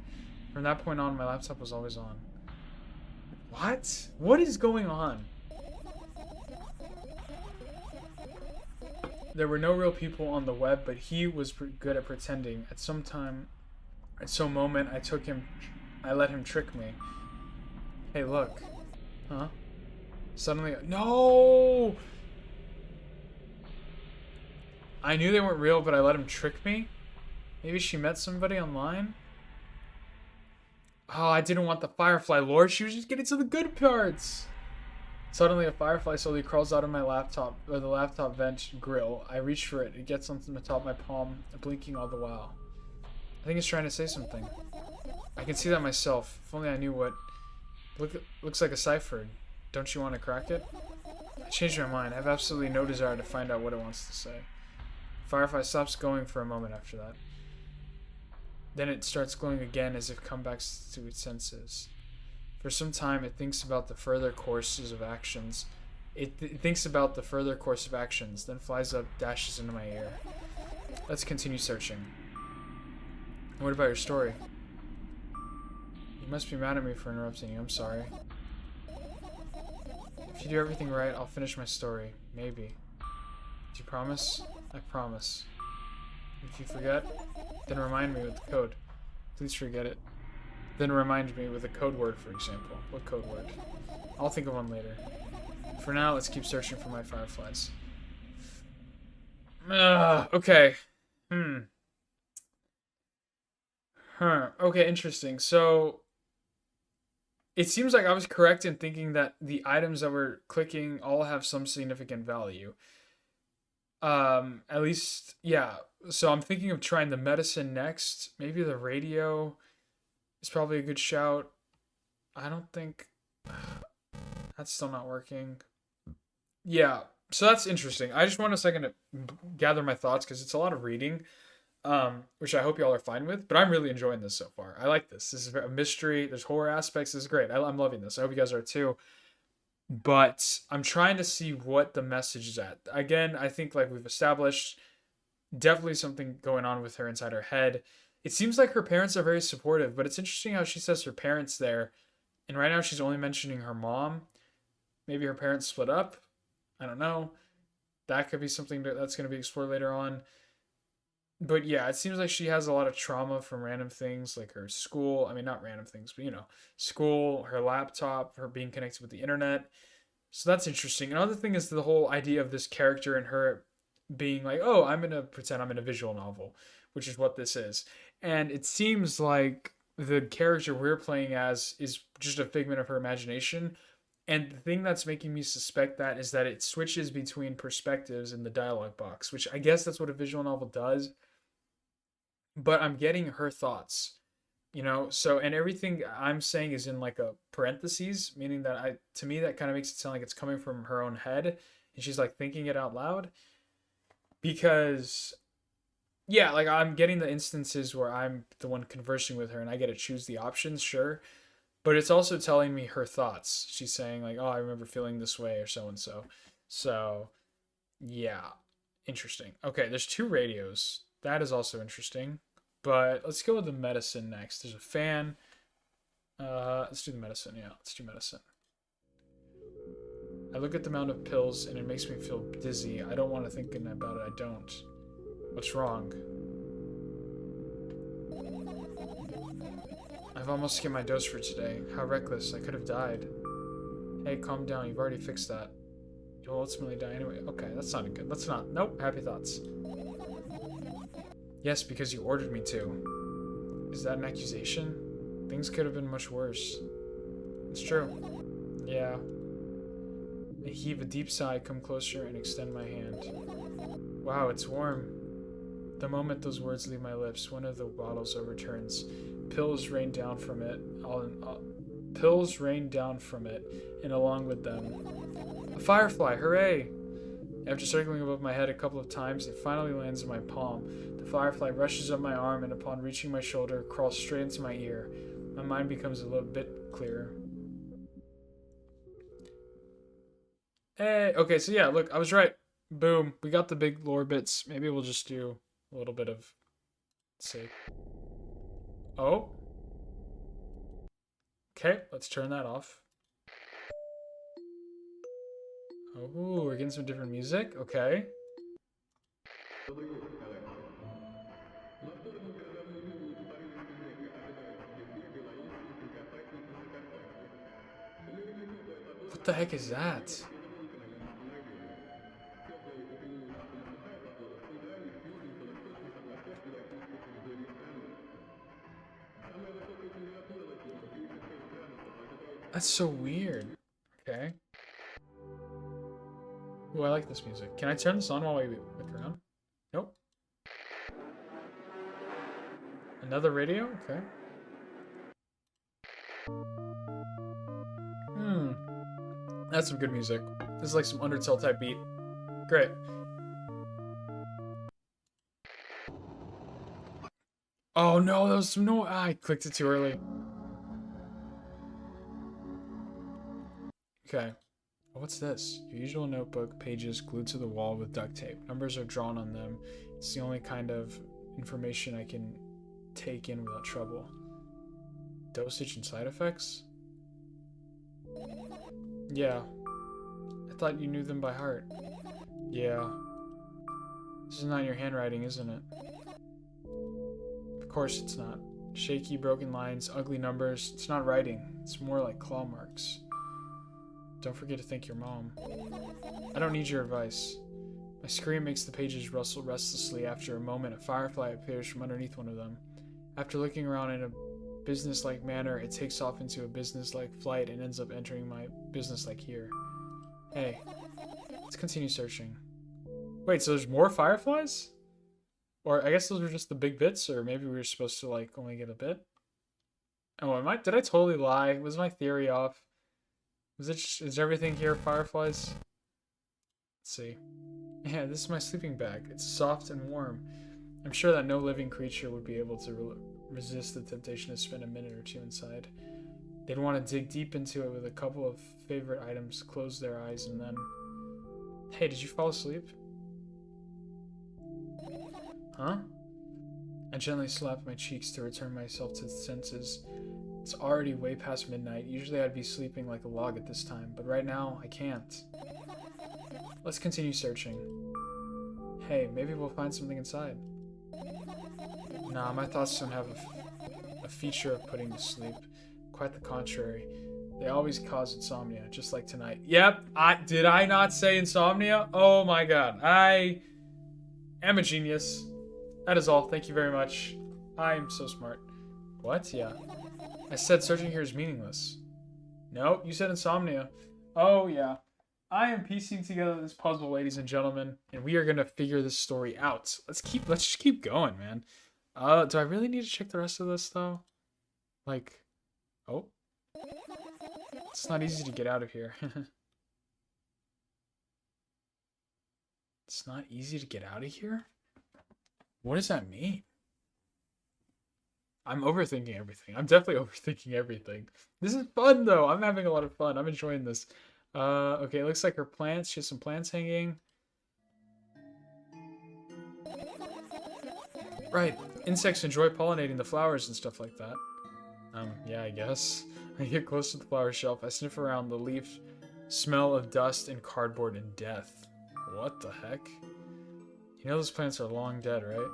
From that point on, my laptop was always on. What? What is going on? There were no real people on the web, but he was good at pretending. At some moment, I let him trick me. Hey, look. Huh? Suddenly, no! I knew they weren't real, but I let him trick me? Maybe she met somebody online? Oh, I didn't want the firefly lore. She was just getting to the good parts. Suddenly, a firefly slowly crawls out of my laptop, or the laptop vent grill. I reach for it. It gets onto the top of my palm, blinking all the while. I think it's trying to say something. I can see that myself. If only I knew what. Looks like a cipher. Don't you want to crack it? I changed my mind. I have absolutely no desire to find out what it wants to say. Firefly stops going for a moment after that. Then it starts glowing again as if come back to its senses. For some time, it thinks about the further courses of actions. It thinks about the further course of actions, then flies up, dashes into my ear. Let's continue searching. What about your story? You must be mad at me for interrupting you. I'm sorry. If you do everything right, I'll finish my story. Maybe. Do you promise? I promise. If you forget, then remind me with the code. Please forget it. Then remind me with a code word, for example. What code word? I'll think of one later. For now, let's keep searching for my fireflies. Okay. Okay, interesting. So, it seems like I was correct in thinking that the items that we're clicking all have some significant value. At least, yeah. So I'm thinking of trying the medicine next. Maybe the radio is probably a good shout. I don't think that's still not working. Yeah, so that's interesting. I just want a second to gather my thoughts because it's a lot of reading, which I hope y'all are fine with. But I'm really enjoying this so far. I like this. This is a mystery. There's horror aspects. This is great. I'm loving this. I hope you guys are too. But I'm trying to see what the message is at. Again, I think like we've established, definitely something going on with her inside her head. It seems like her parents are very supportive, but it's interesting how she says her parents there. And right now she's only mentioning her mom. Maybe her parents split up. I don't know. That could be something that's going to be explored later on. But yeah, it seems like she has a lot of trauma from random things like her school. I mean, not random things, but school, her laptop, her being connected with the internet. So that's interesting. Another thing is the whole idea of this character and her being like, oh, I'm going to pretend I'm in a visual novel, which is what this is. And it seems like the character we're playing as is just a figment of her imagination. And the thing that's making me suspect that is that it switches between perspectives in the dialogue box, which I guess that's what a visual novel does. But I'm getting her thoughts. You know, so and everything I'm saying is in like a parentheses, meaning that to me that kind of makes it sound like it's coming from her own head and she's like thinking it out loud because yeah, like I'm getting the instances where I'm the one conversing with her and I get to choose the options, sure, but it's also telling me her thoughts. She's saying like, "Oh, I remember feeling this way," or so and so. So, yeah, interesting. Okay, there's two radios. That is also interesting. But let's go with the medicine next. There's a fan. Let's do the medicine. Yeah, let's do medicine. I look at the amount of pills and it makes me feel dizzy. I don't want to think about it. I don't. What's wrong? I've almost skipped my dose for today. How reckless. I could have died. Hey, calm down. You've already fixed that. You'll ultimately die anyway. Okay, that's not good. That's not. Nope. Happy thoughts. Yes, because you ordered me to. Is that an accusation? Things could have been much worse. It's true. Yeah. I heave a deep sigh, come closer, and extend my hand. Wow, it's warm. The moment those words leave my lips, one of the bottles overturns. Pills rain down from it. Pills rain down from it, and along with them. A firefly! Hooray! After circling above my head a couple of times, it finally lands in my palm. The firefly rushes up my arm and upon reaching my shoulder, crawls straight into my ear. My mind becomes a little bit clearer. Hey, okay, so yeah, look, I was right. Boom, we got the big lore bits. Maybe we'll just do a little bit of... Let's see. Oh. Okay, let's turn that off. Oh, we're getting some different music. Okay. What the heck is that? That's so weird. Okay. Ooh, I like this music. Can I turn this on while we look around? Nope. Another radio? Okay. That's some good music. This is like some Undertale type beat. Great. Oh no, that was some no. I clicked it too early. Okay. What's this? Your usual notebook, pages glued to the wall with duct tape. Numbers are drawn on them. It's the only kind of information I can take in without trouble. Dosage and side effects? Yeah. I thought you knew them by heart. Yeah. This is not your handwriting, isn't it? Of course it's not. Shaky, broken lines, ugly numbers. It's not writing. It's more like claw marks. Don't forget to thank your mom. I don't need your advice. My scream makes the pages rustle restlessly. After a moment, a firefly appears from underneath one of them. After looking around in a business-like manner, it takes off into a business-like flight and ends up entering my business-like here. Hey, let's continue searching. Wait, so there's more fireflies? Or I guess those were just the big bits, or maybe we were supposed to like only get a bit? Oh, did I totally lie? Was my theory off? Is everything here fireflies? Let's see. Yeah, this is my sleeping bag. It's soft and warm. I'm sure that no living creature would be able to resist the temptation to spend a minute or two inside. They'd want to dig deep into it with a couple of favorite items, close their eyes, and then... Hey, did you fall asleep? Huh? I gently slapped my cheeks to return myself to the senses. It's already way past midnight. Usually I'd be sleeping like a log at this time, but right now I can't. Let's continue searching. Hey, maybe we'll find something inside. Nah, my thoughts don't have a feature of putting to sleep. Quite the contrary. They always cause insomnia, just like tonight. Yep, did I not say insomnia? Oh my god, I am a genius. That is all, thank you very much. I'm so smart. What? Yeah. I said searching here is meaningless. No, you said insomnia. Oh yeah. I am piecing together this puzzle, ladies and gentlemen, and we are gonna figure this story out. Let's just keep going, man. Do I really need to check the rest of this though? Like, oh. It's not easy to get out of here. It's not easy to get out of here? What does that mean? I'm overthinking everything. I'm definitely overthinking everything. This is fun though. I'm having a lot of fun. I'm enjoying this. Okay, it looks like her plants. She has some plants hanging. Right. Insects enjoy pollinating the flowers and stuff like that. Yeah, I guess. I get close to the flower shelf. I sniff around the leaf. Smell of dust and cardboard and death. What the heck? You know those plants are long dead, right?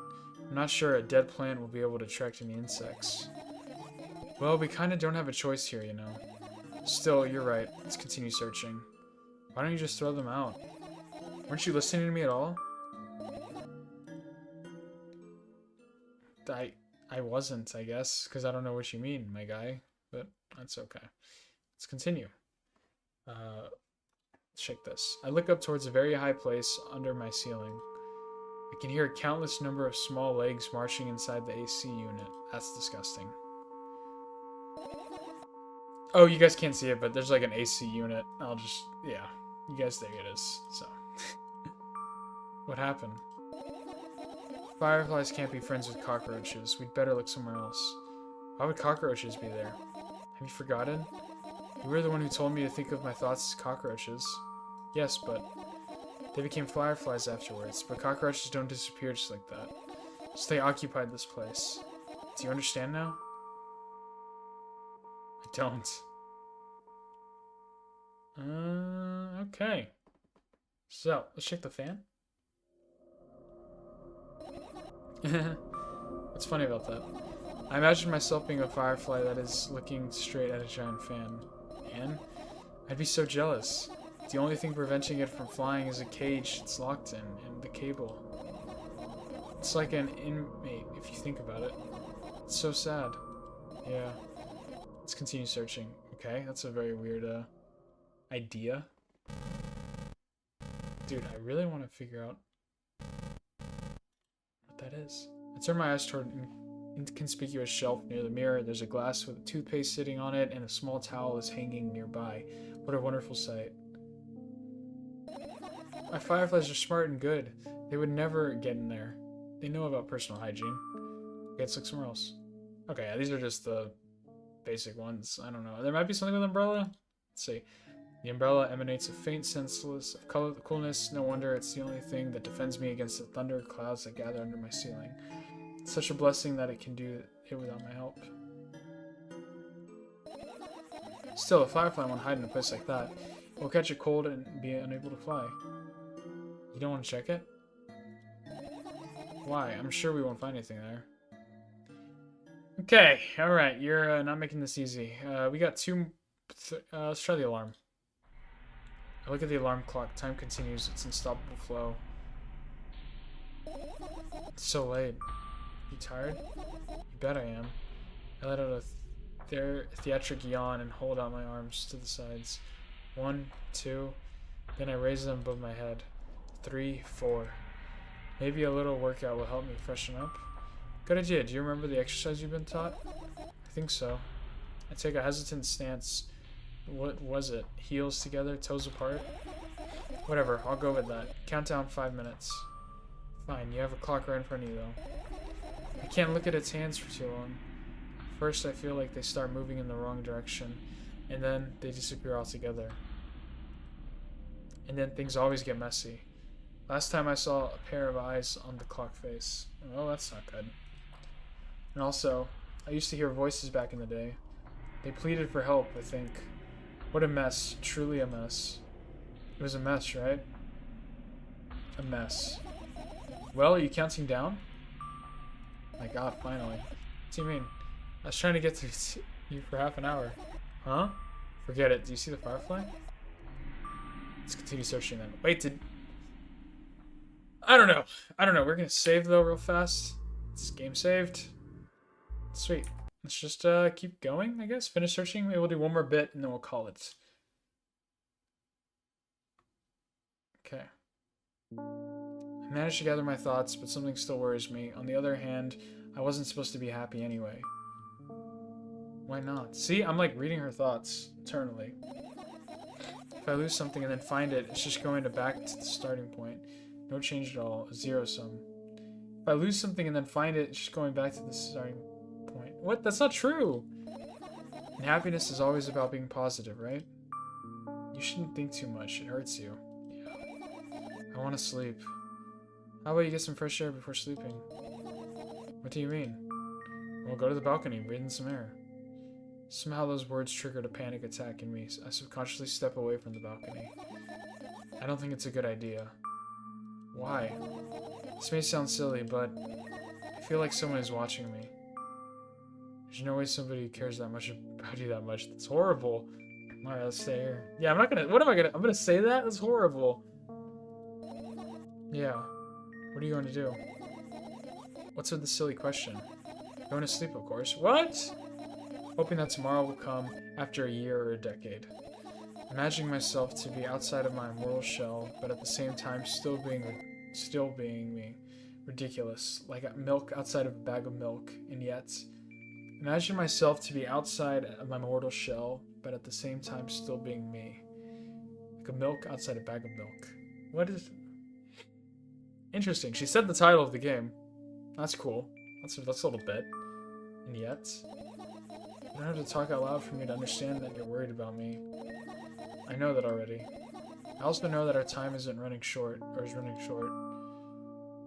I'm not sure a dead plant will be able to attract any insects. Well, we kind of don't have a choice here, you know. Still, you're right. Let's continue searching. Why don't you just throw them out? Weren't you listening to me at all? I wasn't, I guess, because I don't know what you mean, my guy. But that's okay. Let's continue. Check this. I look up towards a very high place under my ceiling. I can hear a countless number of small legs marching inside the AC unit. That's disgusting. Oh, you guys can't see it, but there's like an AC unit. Yeah. You guys, there it is. So. What happened? Fireflies can't be friends with cockroaches. We'd better look somewhere else. Why would cockroaches be there? Have you forgotten? You were the one who told me to think of my thoughts as cockroaches. Yes, but they became fireflies afterwards, but cockroaches don't disappear just like that. So they occupied this place. Do you understand now? I don't. Okay. So, let's check the fan. What's funny about that? I imagine myself being a firefly that is looking straight at a giant fan. And I'd be so jealous. The only thing preventing it from flying is a cage it's locked in, and the cable. It's like an inmate, if you think about it. It's so sad. Yeah. Let's continue searching. Okay, that's a very weird, idea. Dude, I really want to figure out what that is. I turn my eyes toward an inconspicuous shelf near the mirror. There's a glass with a toothpaste sitting on it, and a small towel is hanging nearby. What a wonderful sight. My fireflies are smart and good. They would never get in there. They know about personal hygiene. Okay, let's look somewhere else. Okay, yeah, these are just the basic ones. I don't know. There might be something with umbrella. Let's see. The umbrella emanates a faint sense of coolness. No wonder it's the only thing that defends me against the thunder clouds that gather under my ceiling. It's such a blessing that it can do it without my help. Still, a firefly won't hide in a place like that. It will catch a cold and be unable to fly. You don't want to check it? Why? I'm sure we won't find anything there. Okay, alright, you're not making this easy. We got two... let's try the alarm. I look at the alarm clock. Time continues its unstoppable flow. It's so late. You tired? You bet I am. I let out a theatric yawn and hold out my arms to the sides. 1, 2, then I raise them above my head. 3, 4. Maybe a little workout will help me freshen up. Good idea. Do you remember the exercise you've been taught? I think so. I take a hesitant stance. What was it? Heels together, toes apart? Whatever, I'll go with that. Countdown 5 minutes. Fine, you have a clock right in front of you though. I can't look at its hands for too long. First I feel like they start moving in the wrong direction, and then they disappear altogether. And then things always get messy. Last time I saw a pair of eyes on the clock face. Oh, that's not good. And also, I used to hear voices back in the day. They pleaded for help, I think. What a mess. Truly a mess. It was a mess, right? A mess. Well, are you counting down? My god, finally. What do you mean? I was trying to get to you for half an hour. Huh? Forget it. Do you see the firefly? Let's continue searching then. Wait, I don't know. We're gonna save though real fast. This game saved. Sweet. Let's just keep going, I guess. Finish searching. Maybe we'll do one more bit and then we'll call it. Okay. I managed to gather my thoughts, but something still worries me. On the other hand, I wasn't supposed to be happy anyway. Why not? See, I'm like reading her thoughts eternally. If I lose something and then find it, it's just going back to the starting point. No change at all. A zero sum. If I lose something and then find it, it's just going back to the starting point. What? That's not true! And happiness is always about being positive, right? You shouldn't think too much. It hurts you. Yeah. I want to sleep. How about you get some fresh air before sleeping? What do you mean? Well, go to the balcony, breathe in some air. Somehow those words triggered a panic attack in me. I subconsciously step away from the balcony. I don't think it's a good idea. Why? This may sound silly, but I feel like someone is watching me. There's no way somebody cares that much about you that much. That's horrible. Alright, let's stay here. Yeah, I'm not gonna... What am I gonna... I'm gonna say that? That's horrible. Yeah. What are you going to do? What's with the silly question? Going to sleep, of course. What? Hoping that tomorrow will come after a year or a decade. Imagining myself to be outside of my immortal shell, but at the same time still being me. Ridiculous. Like milk outside of a bag of milk, and yet... Imagine myself to be outside of my mortal shell, but at the same time still being me. Like a milk outside a bag of milk. What is... Interesting. She said the title of the game. That's cool. That's a little bit. And yet... You don't have to talk out loud for me to understand that you're worried about me. I know that already. I also know that our time isn't running short, or is running short.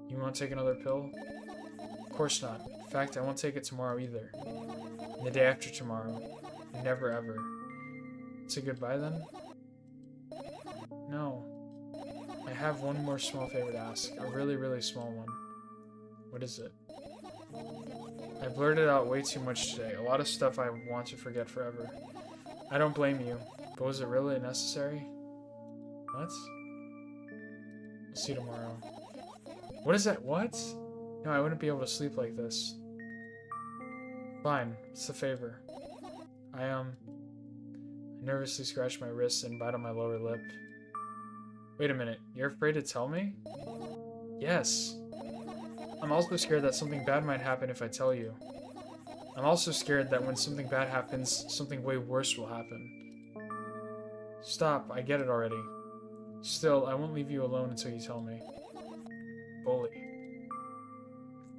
You won't take another pill? Of course not. In fact, I won't take it tomorrow either. And the day after tomorrow. And never ever. It's a goodbye then? No. I have one more small favor to ask. A really, really small one. What is it? I blurted out way too much today. A lot of stuff I want to forget forever. I don't blame you. But was it really necessary? What? We'll see you tomorrow. What is that? What? No, I wouldn't be able to sleep like this. Fine. It's a favor. I nervously scratch my wrist and bite on my lower lip. Wait a minute. You're afraid to tell me? Yes. I'm also scared that something bad might happen if I tell you. I'm also scared that when something bad happens, something way worse will happen. Stop, I get it already. Still, I won't leave you alone until you tell me. Bully.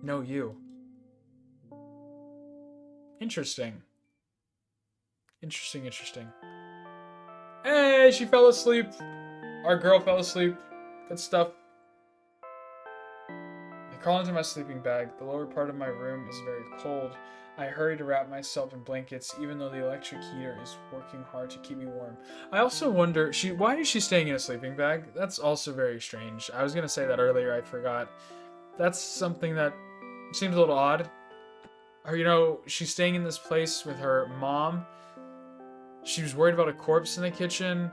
No, you. Interesting. Interesting. Hey, she fell asleep. Our girl fell asleep. Good stuff. I crawl into my sleeping bag. The lower part of my room is very cold. I hurry to wrap myself in blankets, even though the electric heater is working hard to keep me warm. I also wonder, why is she staying in a sleeping bag? That's also very strange. I was going to say that earlier, I forgot. That's something that seems a little odd. Or, you know, she's staying in this place with her mom. She was worried about a corpse in the kitchen.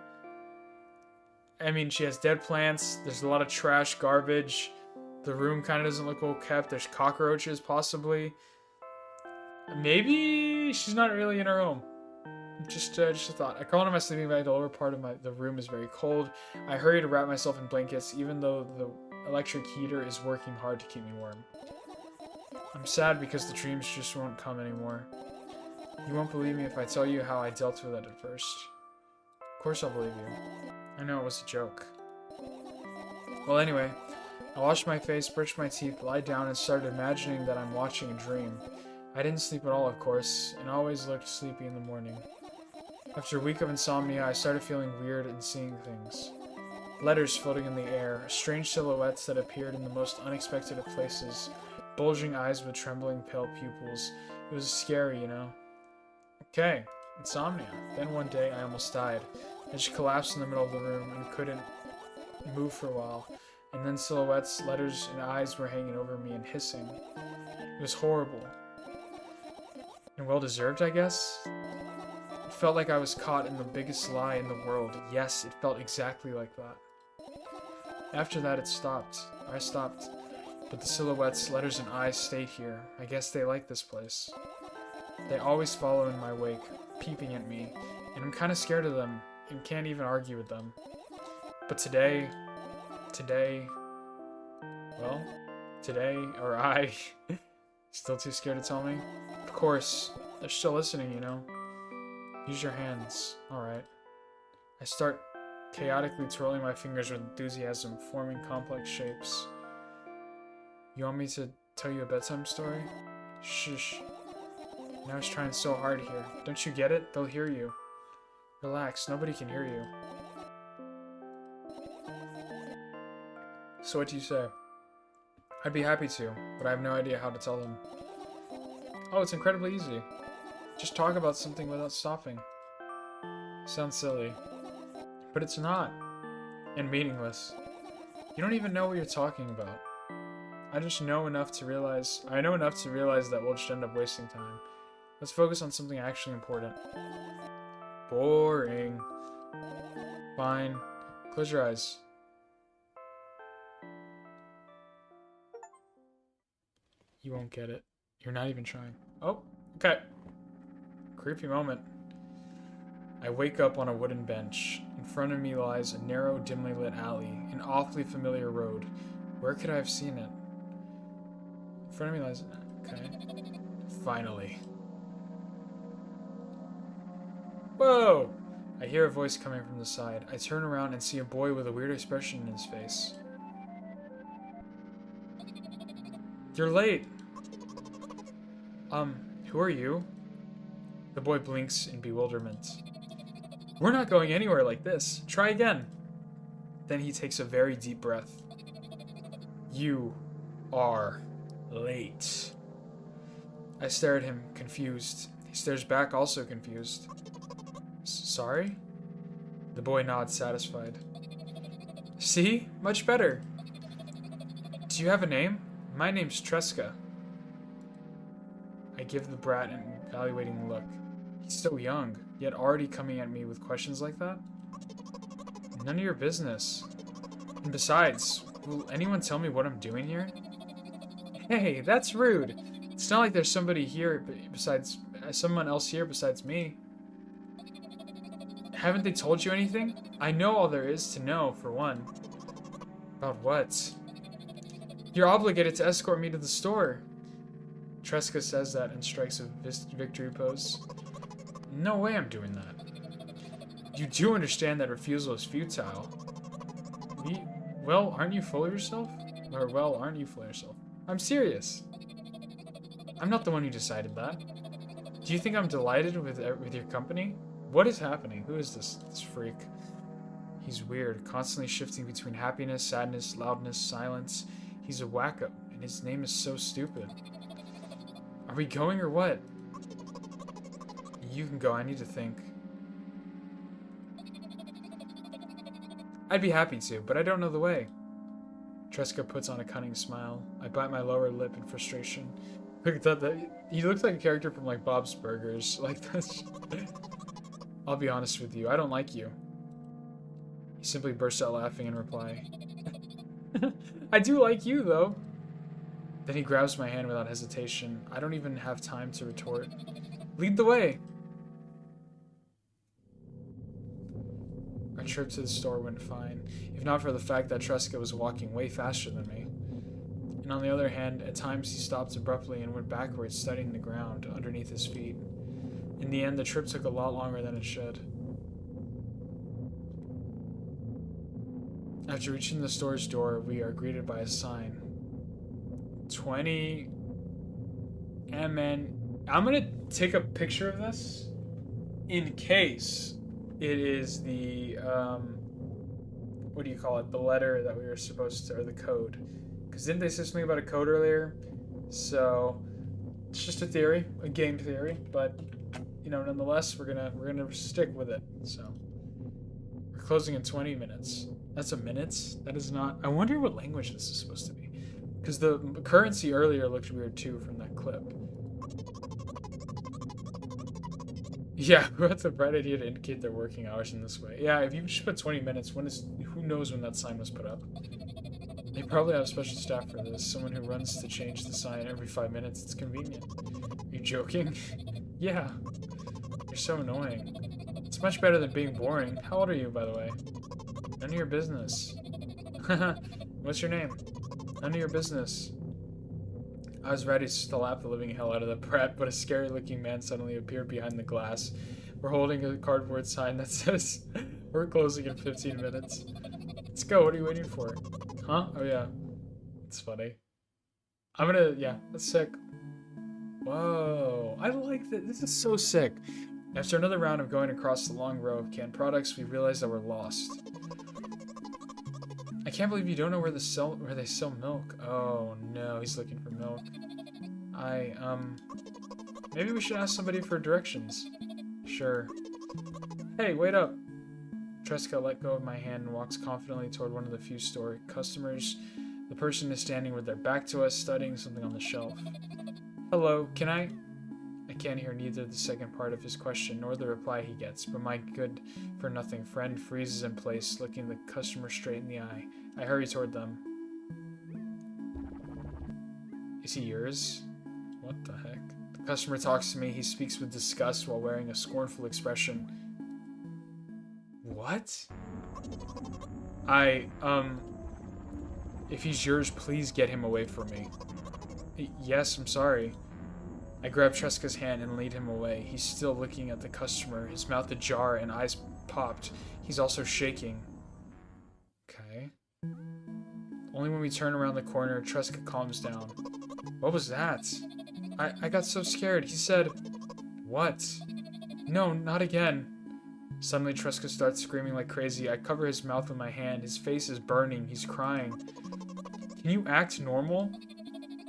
I mean, she has dead plants. There's a lot of trash, garbage. The room kind of doesn't look well kept. There's cockroaches, possibly. Maybe she's not really in her home. Just a thought. I crawl into my sleeping bag. The lower part of the room is very cold. I hurry to wrap myself in blankets, even though the electric heater is working hard to keep me warm. I'm sad because the dreams just won't come anymore. You won't believe me if I tell you how I dealt with it at first. Of course I'll believe you. I know it was a joke. Well, anyway, I washed my face, brushed my teeth, lied down, and started imagining that I'm watching a dream. I didn't sleep at all, of course, and always looked sleepy in the morning. After a week of insomnia, I started feeling weird and seeing things. Letters floating in the air, strange silhouettes that appeared in the most unexpected of places, bulging eyes with trembling pale pupils. It was scary, you know. Okay, insomnia. Then one day, I almost died. I just collapsed in the middle of the room and couldn't move for a while. And then silhouettes, letters, and eyes were hanging over me and hissing. It was horrible. And well-deserved, I guess? It felt like I was caught in the biggest lie in the world. Yes, it felt exactly like that. After that, it stopped. I stopped. But the silhouettes, letters, and eyes stayed here. I guess they like this place. They always follow in my wake, peeping at me, and I'm kind of scared of them, and can't even argue with them. But today, or I, still too scared to tell me? Of course, They're still listening, you know. Use your hands. Alright. I start chaotically twirling my fingers with enthusiasm, forming complex shapes. You want me to tell you a bedtime story? Shush. Now it's trying so hard here. Don't you get it? They'll hear you. Relax, nobody can hear you. So what do you say? I'd be happy to, but I have no idea how to tell them. Oh, it's incredibly easy. Just talk about something without stopping. Sounds silly. But it's not. And meaningless. You don't even know what you're talking about. I know enough to realize that we'll just end up wasting time. Let's focus on something actually important. Boring. Fine. Close your eyes. You won't get it. You're not even trying. Oh, okay. Creepy moment. I wake up on a wooden bench. In front of me lies a narrow, dimly lit alley, an awfully familiar road. Where could I have seen it? In front of me lies... Okay. Finally. Whoa! I hear a voice coming from the side. I turn around and see a boy with a weird expression in his face. You're late! Who are you? The boy blinks in bewilderment. We're not going anywhere like this. Try again. Then he takes a very deep breath. You are late. I stare at him, confused. He stares back, also confused. Sorry? The boy nods, satisfied. See? Much better. Do you have a name? My name's Tresca. I give the brat an evaluating look. He's so young, yet already coming at me with questions like that? None of your business. And besides, will anyone tell me what I'm doing here? Hey, that's rude. It's not like there's somebody here besides someone else here besides me. Haven't they told you anything? I know all there is to know, for one. About what? You're obligated to escort me to the store. Tresca says that and strikes a victory pose. No way I'm doing that. You do understand that refusal is futile. Well, aren't you full of yourself? Or, well, aren't you full of yourself? I'm serious. I'm not the one who decided that. Do you think I'm delighted with your company? What is happening? Who is this freak? He's weird, constantly shifting between happiness, sadness, loudness, silence. He's a wacko, and his name is so stupid. Are we going or what? You can go, I need to think. I'd be happy to, but I don't know the way. Tresca puts on a cunning smile. I bite my lower lip in frustration. Look at that. He looks like a character from like Bob's Burgers. Like this. I'll be honest with you, I don't like you. He simply bursts out laughing in reply. I do like you, though. Then he grabs my hand without hesitation. I don't even have time to retort. Lead the way! Our trip to the store went fine, if not for the fact that Tresca was walking way faster than me. And on the other hand, at times he stopped abruptly and went backwards, studying the ground underneath his feet. In the end, the trip took a lot longer than it should. After reaching the store's door, we are greeted by a sign. 20 MN. I'm gonna take a picture of this in case it is the, what do you call it? The letter that we were supposed to, or the code. Because didn't they say something about a code earlier? So, it's just a theory, a game theory, but, you know, nonetheless, we're gonna stick with it, so. We're closing in 20 minutes. That's a minute? That is not... I wonder what language this is supposed to be. Because the currency earlier looked weird too from that clip. Yeah, who had the bright idea to indicate their working hours in this way? Yeah, if you just put 20 minutes, who knows when that sign was put up? They probably have special staff for this. Someone who runs to change the sign every 5 minutes. It's convenient. Are you joking? Yeah. You're so annoying. It's much better than being boring. How old are you, by the way? None of your business. What's your name? None of your business. I was ready to slap the living hell out of the brat, but a scary-looking man suddenly appeared behind the glass. We're holding a cardboard sign that says, "We're closing in 15 minutes." Let's go. What are you waiting for? Huh? Oh, yeah. It's funny. Yeah, that's sick. Whoa. I like that. This is so sick. After another round of going across the long row of canned products, we realized that we're lost. I can't believe you don't know where they sell milk. Oh, no. He's looking for milk. Maybe we should ask somebody for directions. Sure. Hey, wait up. Tresca let go of my hand and walks confidently toward one of the few store customers. The person is standing with their back to us, studying something on the shelf. Hello, can I can't hear neither the second part of his question nor the reply he gets, but my good-for-nothing friend freezes in place, looking the customer straight in the eye. I hurry toward them. Is he yours? What the heck? The customer talks to me. He speaks with disgust while wearing a scornful expression. What? If he's yours, please get him away from me. Yes, I'm sorry. I grab Tresca's hand and lead him away. He's still looking at the customer, his mouth ajar and eyes popped. He's also shaking. Okay. Only when we turn around the corner, Tresca calms down. What was that? I got so scared. He said, "What?" No, not again. Suddenly, Tresca starts screaming like crazy. I cover his mouth with my hand. His face is burning. He's crying. Can you act normal?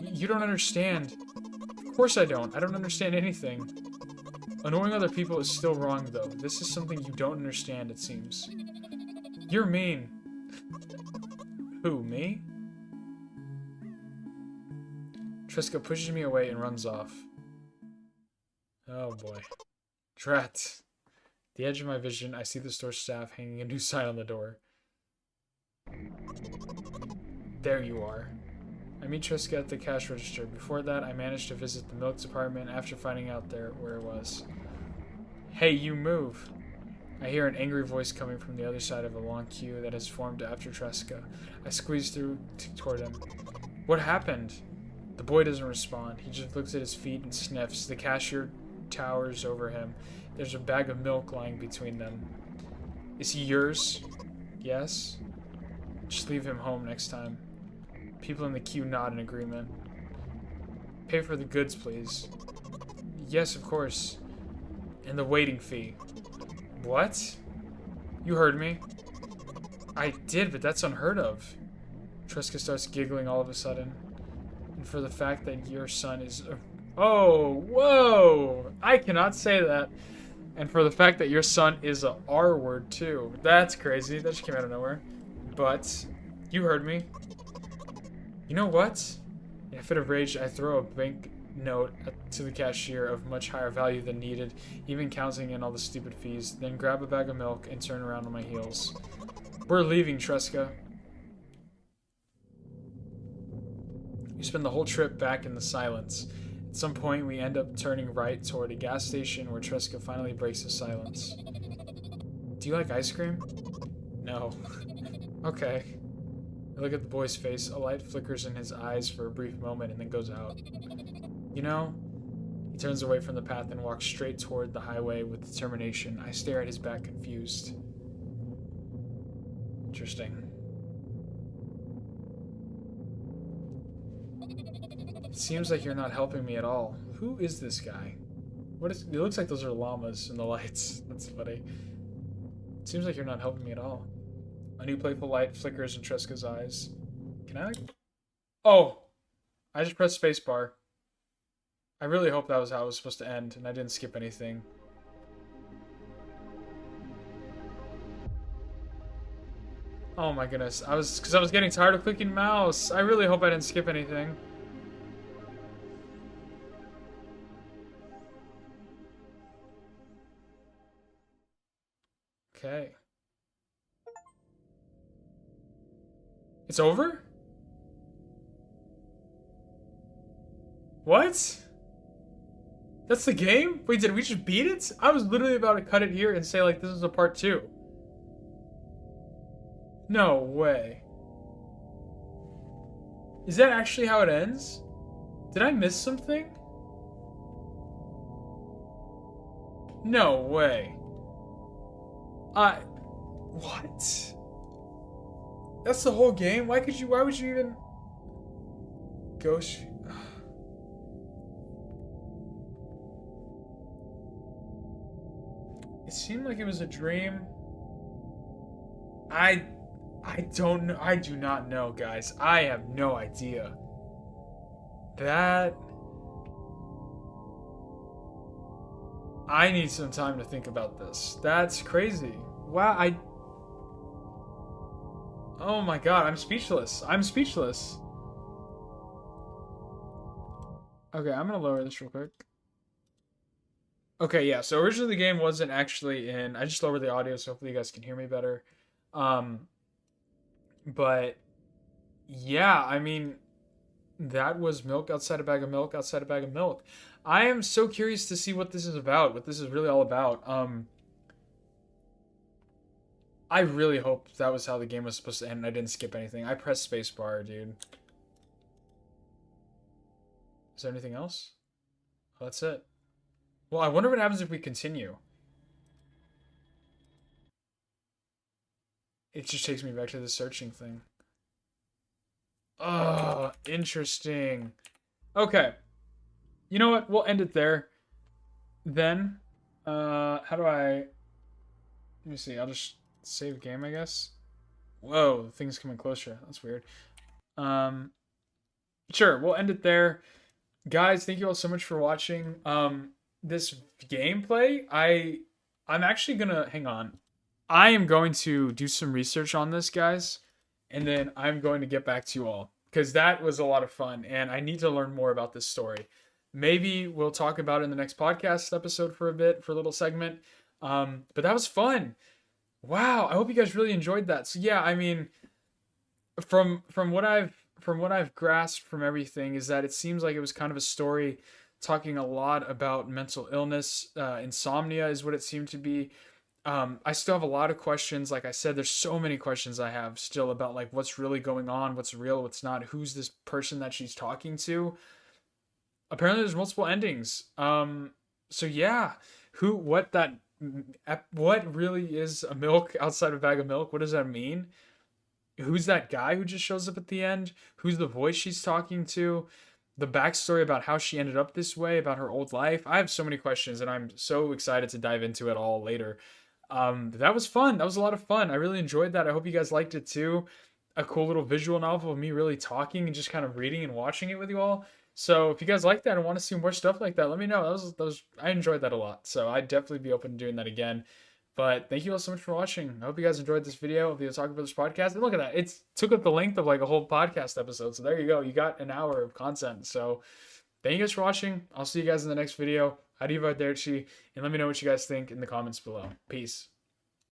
You don't understand. Of course I don't. I don't understand anything. Annoying other people is still wrong, though. This is something you don't understand, it seems. You're mean. Who, me? Tresca pushes me away and runs off. Oh boy. Drat. At the edge of my vision, I see the store staff hanging a new sign on the door. There you are. I meet Tresca at the cash register. Before that, I managed to visit the milk department after finding out where it was. Hey, you move! I hear an angry voice coming from the other side of a long queue that has formed after Tresca. I squeeze through toward him. What happened? The boy doesn't respond. He just looks at his feet and sniffs. The cashier towers over him. There's a bag of milk lying between them. Is he yours? Yes? Just leave him home next time. People in the queue nod in agreement. Pay for the goods, please. Yes, of course. And the waiting fee. What? You heard me. I did, but that's unheard of. Tresca starts giggling all of a sudden. And for the fact that your son is... Oh, whoa! I cannot say that. And for the fact that your son is a R word, too. That's crazy. That just came out of nowhere. But, you heard me. You know what? In a fit of rage, I throw a bank note to the cashier of much higher value than needed, even counting in all the stupid fees, then grab a bag of milk and turn around on my heels. We're leaving, Tresca. We spend the whole trip back in the silence. At some point, we end up turning right toward a gas station where Tresca finally breaks the silence. Do you like ice cream? No. Okay. I look at the boy's face. A light flickers in his eyes for a brief moment and then goes out. You know? He turns away from the path and walks straight toward the highway with determination. I stare at his back, confused. Interesting. It seems like you're not helping me at all. Who is this guy? It looks like those are llamas in the lights. That's funny. It seems like you're not helping me at all. A new playful light flickers in Tresca's eyes. Can I, Oh! I just pressed spacebar. I really hope that was how it was supposed to end, and I didn't skip anything. Oh my goodness. Because I was getting tired of clicking mouse. I really hope I didn't skip anything. Okay. It's over? What? That's the game? Wait, did we just beat it? I was literally about to cut it here and say, like, this is a part 2. No way. Is that actually how it ends? Did I miss something? No way. What? That's the whole game? Why would you even... Ghost... It seemed like it was a dream. I don't know. I do not know, guys. I have no idea. That... I need some time to think about this. That's crazy. Wow, Oh my god, I'm speechless. I'm speechless. Okay, I'm gonna lower this real quick. Okay, yeah, so originally the game wasn't actually in... I just lowered the audio, so hopefully you guys can hear me better. But... Yeah, I mean... That was milk outside a bag of milk outside a bag of milk. I am so curious to see what this is about, what this is really all about. I really hope that was how the game was supposed to end and I didn't skip anything. I pressed spacebar, dude. Is there anything else? Oh, that's it. Well, I wonder what happens if we continue. It just takes me back to the searching thing. Oh, interesting. Okay. You know what? We'll end it there. Then, how do I... Let me see. I'll just save game, I guess. Whoa, the thing's coming closer. That's weird. Sure, we'll end it there. Guys, thank you all so much for watching. This gameplay, I'm actually gonna... Hang on. I am going to do some research on this, guys. And then I'm going to get back to you all. Because that was a lot of fun. And I need to learn more about this story. Maybe we'll talk about it in the next podcast episode for a bit, for a little segment. But that was fun. Wow, I hope you guys really enjoyed that. So yeah, I mean, from what I've grasped from everything is that it seems like it was kind of a story talking a lot about mental illness. Insomnia is what it seemed to be. I still have a lot of questions. Like I said, there's so many questions I have still about like what's really going on, what's real, what's not, who's this person that she's talking to. Apparently there's multiple endings. So yeah, what really is a milk outside of a bag of milk? What does that mean? Who's that guy who just shows up at the end? Who's the voice she's talking to? The backstory about how she ended up this way, about her old life. I have so many questions and I'm so excited to dive into it all later. That was fun. That was a lot of fun. I really enjoyed that. I hope you guys liked it too. A cool little visual novel of me really talking and just kind of reading and watching it with you all. So if you guys like that and want to see more stuff like that, let me know. I enjoyed that a lot. So I'd definitely be open to doing that again. But thank you all so much for watching. I hope you guys enjoyed this video of the Otaku Brothers podcast. And look at that. It took up the length of like a whole podcast episode. So there you go. You got an hour of content. So thank you guys for watching. I'll see you guys in the next video. Arrivederci. And let me know what you guys think in the comments below. Peace.